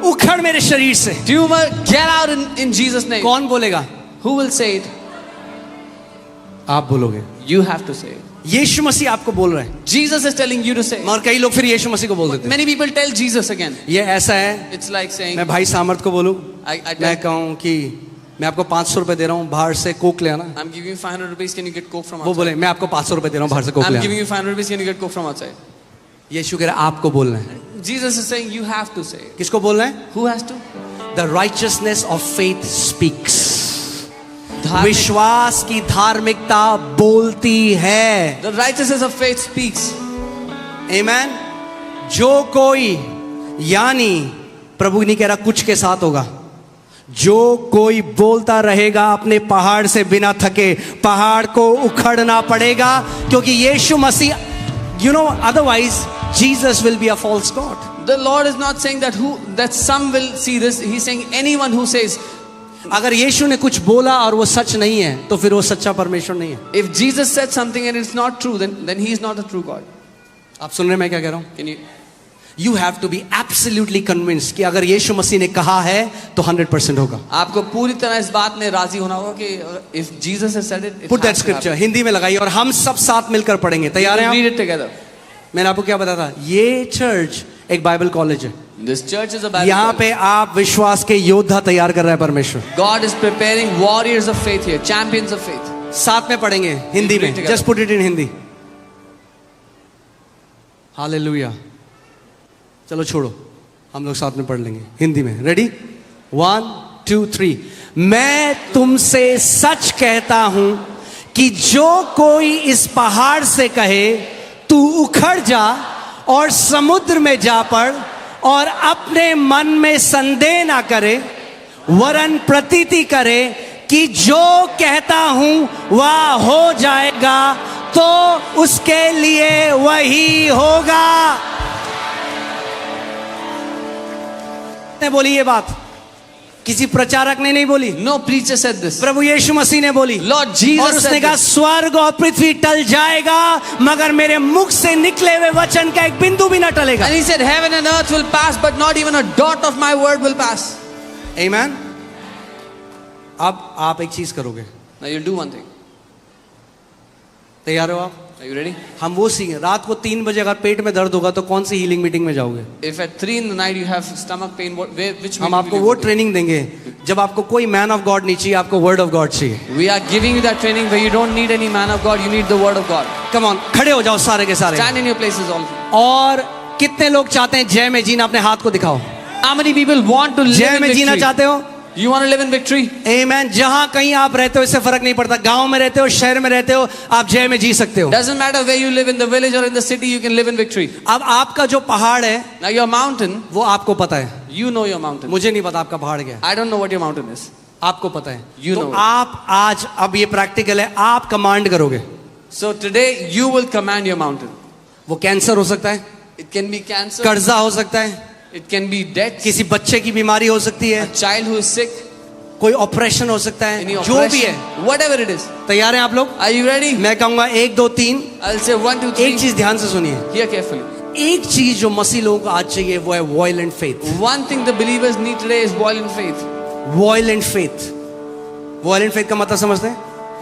उखड़ मेरे शरीर से. Tumor, get out in Jesus' name. कौन बोलेगा? Who will say it? आप बोलोगे. You have to say it. यीशु मसीह आपको बोल रहे हैं. Jesus is telling you to say it. और कई लोग फिर यीशु मसीह को बोल देते हैं. Many people tell Jesus again. ये ऐसा है, It's like saying, मैं भाई सामर्थ को बोलूं, I मैं tell, कहूं कि मैं आपको 500 रुपए दे रहा हूं, बाहर से कोक ले आना. I'm giving you 500 rupees, can you get coke from वो outside? बोले मैं आपको 500 रुपए दे रहा हूं, बाहर से कोक I'm ले giving आना. you 500 rupees, can you get coke from outside? यीशु कह रहा है आपको बोलना है. Jesus is saying, you have to say it. किसको बोलना है? Who has to? The righteousness of faith speaks. धार्मिक- विश्वास की धार्मिकता बोलती है. The righteousness of faith speaks. Amen. जो कोई, यानी प्रभु नहीं कह रहा कुछ के साथ होगा, जो कोई बोलता रहेगा अपने पहाड़ से बिना थके, पहाड़ को उखड़ना पड़ेगा, क्योंकि यीशु मसीह, you know, otherwise Jesus will be a false god. The Lord is not saying that some will see this. He's saying anyone who says, अगर यीशु ने कुछ बोला और वो सच नहीं है, तो फिर वो सच्चा परमेश्वर नहीं है. if Jesus said something and it's not true, then he is not a true God. आप सुन रहे हैं मैं क्या कह रहा हूं? Can you? You have to be absolutely convinced कि अगर यीशु मसीह ने कहा है तो 100% होगा. आपको पूरी तरह इस बात में राजी होना होगा कि if Jesus has said it, it Put that has to scripture happen. Hindi में लगाइए और हम सब साथ मिलकर पढ़ेंगे. तैयार हैं आप? Read it together. मैंने आपको क्या बताया था? ये चर्च एक बाइबल कॉलेज है. This church is a Bible यहाँ college. पे आप विश्वास के योद्धा तैयार कर रहा है परमेश्वर. God is preparing warriors of faith here, champions of faith. साथ में पढ़ेंगे हिंदी Read में. together. Just put it in Hindi. Hallelujah. चलो छोड़ो, हम लोग साथ में पढ़ लेंगे हिंदी में. रेडी? 1 2 3. मैं तुमसे सच कहता हूं कि जो कोई इस पहाड़ से कहे तू उखड़ जा और समुद्र में जा पड़ और अपने मन में संदेह ना करे वरन प्रतीति करे कि जो कहता हूं वह हो जाएगा तो उसके लिए वही होगा. ने बोली ये बात, किसी प्रचारक ने नहीं बोली. No preacher said this. प्रभु यीशु मसीह ने बोली. Lord Jesus और उसने said कहा this. स्वर्ग और पृथ्वी टल जाएगा मगर मेरे मुख से निकले हुए वचन का एक बिंदु भी ना टलेगा. And he said, heaven and earth will pass, but not even a dot of my word will pass. Amen. अब आप एक चीज करोगे. Now you'll do one thing. तैयार हो आप? Are you ready? हम वो सीखें. रात को 3 बजे अगर पेट में दर्द होगा तो कौन सी हीलिंग मीटिंग में जाओगे? If at 3 in the night you have stomach pain, which हम meeting आपको will you वो go to? ट्रेनिंग देंगे जब आपको कोई मैन ऑफ गॉड नहीं चाहिए, आपको वर्ड ऑफ गॉड चाहिए. We are giving you that training where you don't need any man of God, you need the word of God. Come on, खड़े हो जाओ सारे के सारे. Stand in your places all. और कितने लोग चाहते हैं जय में जीना? अपने हाथ को दिखाओ. How many people want to live जय in में जीना victory? चाहते हो? You want to live in victory? आमेन. जहां कहीं आप रहते हो इससे फर्क नहीं पड़ता. गांव में रहते हो, शहर में रहते हो, आप जय में जी सकते हो. Doesn't matter where you live, in the village or in the city, you can live in victory. अब आपका जो पहाड़ है Now your mountain, वो आपको पता है. you know your mountain. मुझे नहीं पता आपका पहाड़ क्या है. I don't know what your mountain is. आपको पता है. You तो know it. आप आज, अब ये प्रैक्टिकल है, आप कमांड करोगे. So today you will command your mountain. वो कैंसर हो सकता है, It can be cancer, कर्जा हो सकता है, it can be death, किसी बच्चे की बीमारी हो सकती है, a child who is sick, कोई ऑपरेशन हो सकता है, any जो भी है. oppression, whatever it is. तैयार हैं आप लोग? Are you ready? मैं कहूंगा 1 2 3. I'll say 1, 2, 3. एक चीज ध्यान से सुनिए. Hear carefully. एक चीज जो मसीह लोगों को आज चाहिए वो है violent faith. One thing the believers need today is violent faith. Violent faith. Violent faith का मतलब समझते हैं?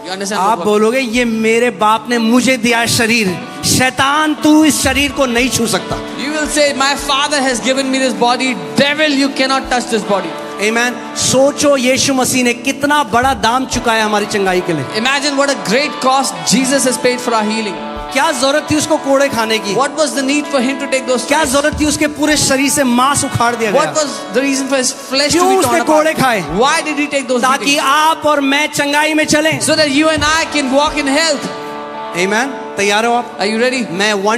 You understand? आप what- बोलोगे ये मेरे बाप ने मुझे दिया शरीर, शैतान तू इस शरीर को नहीं छू सकता. You will say, my father has given me this body. Devil, you cannot touch this body. आमेन. सोचो यीशु मसीह ने कितना बड़ा दाम चुकाया हमारी चंगाई के लिए. Imagine what a great cost Jesus has paid for our healing. क्या जरूरत थी उसको कोड़े खाने की? What was the need for him to take those क्या stripes? जरूरत थी उसके पूरे शरीर से मांस उखाड़ दिया What गया was the reason for his flesh to क्यों be उसने torn कोड़े apart? खाए? Why did he take those ताकि beatings? आप और मैं चंगाई में चलें. So that you and I can walk in health. आमेन. तैयार हो आप? Are you ready? मैं 1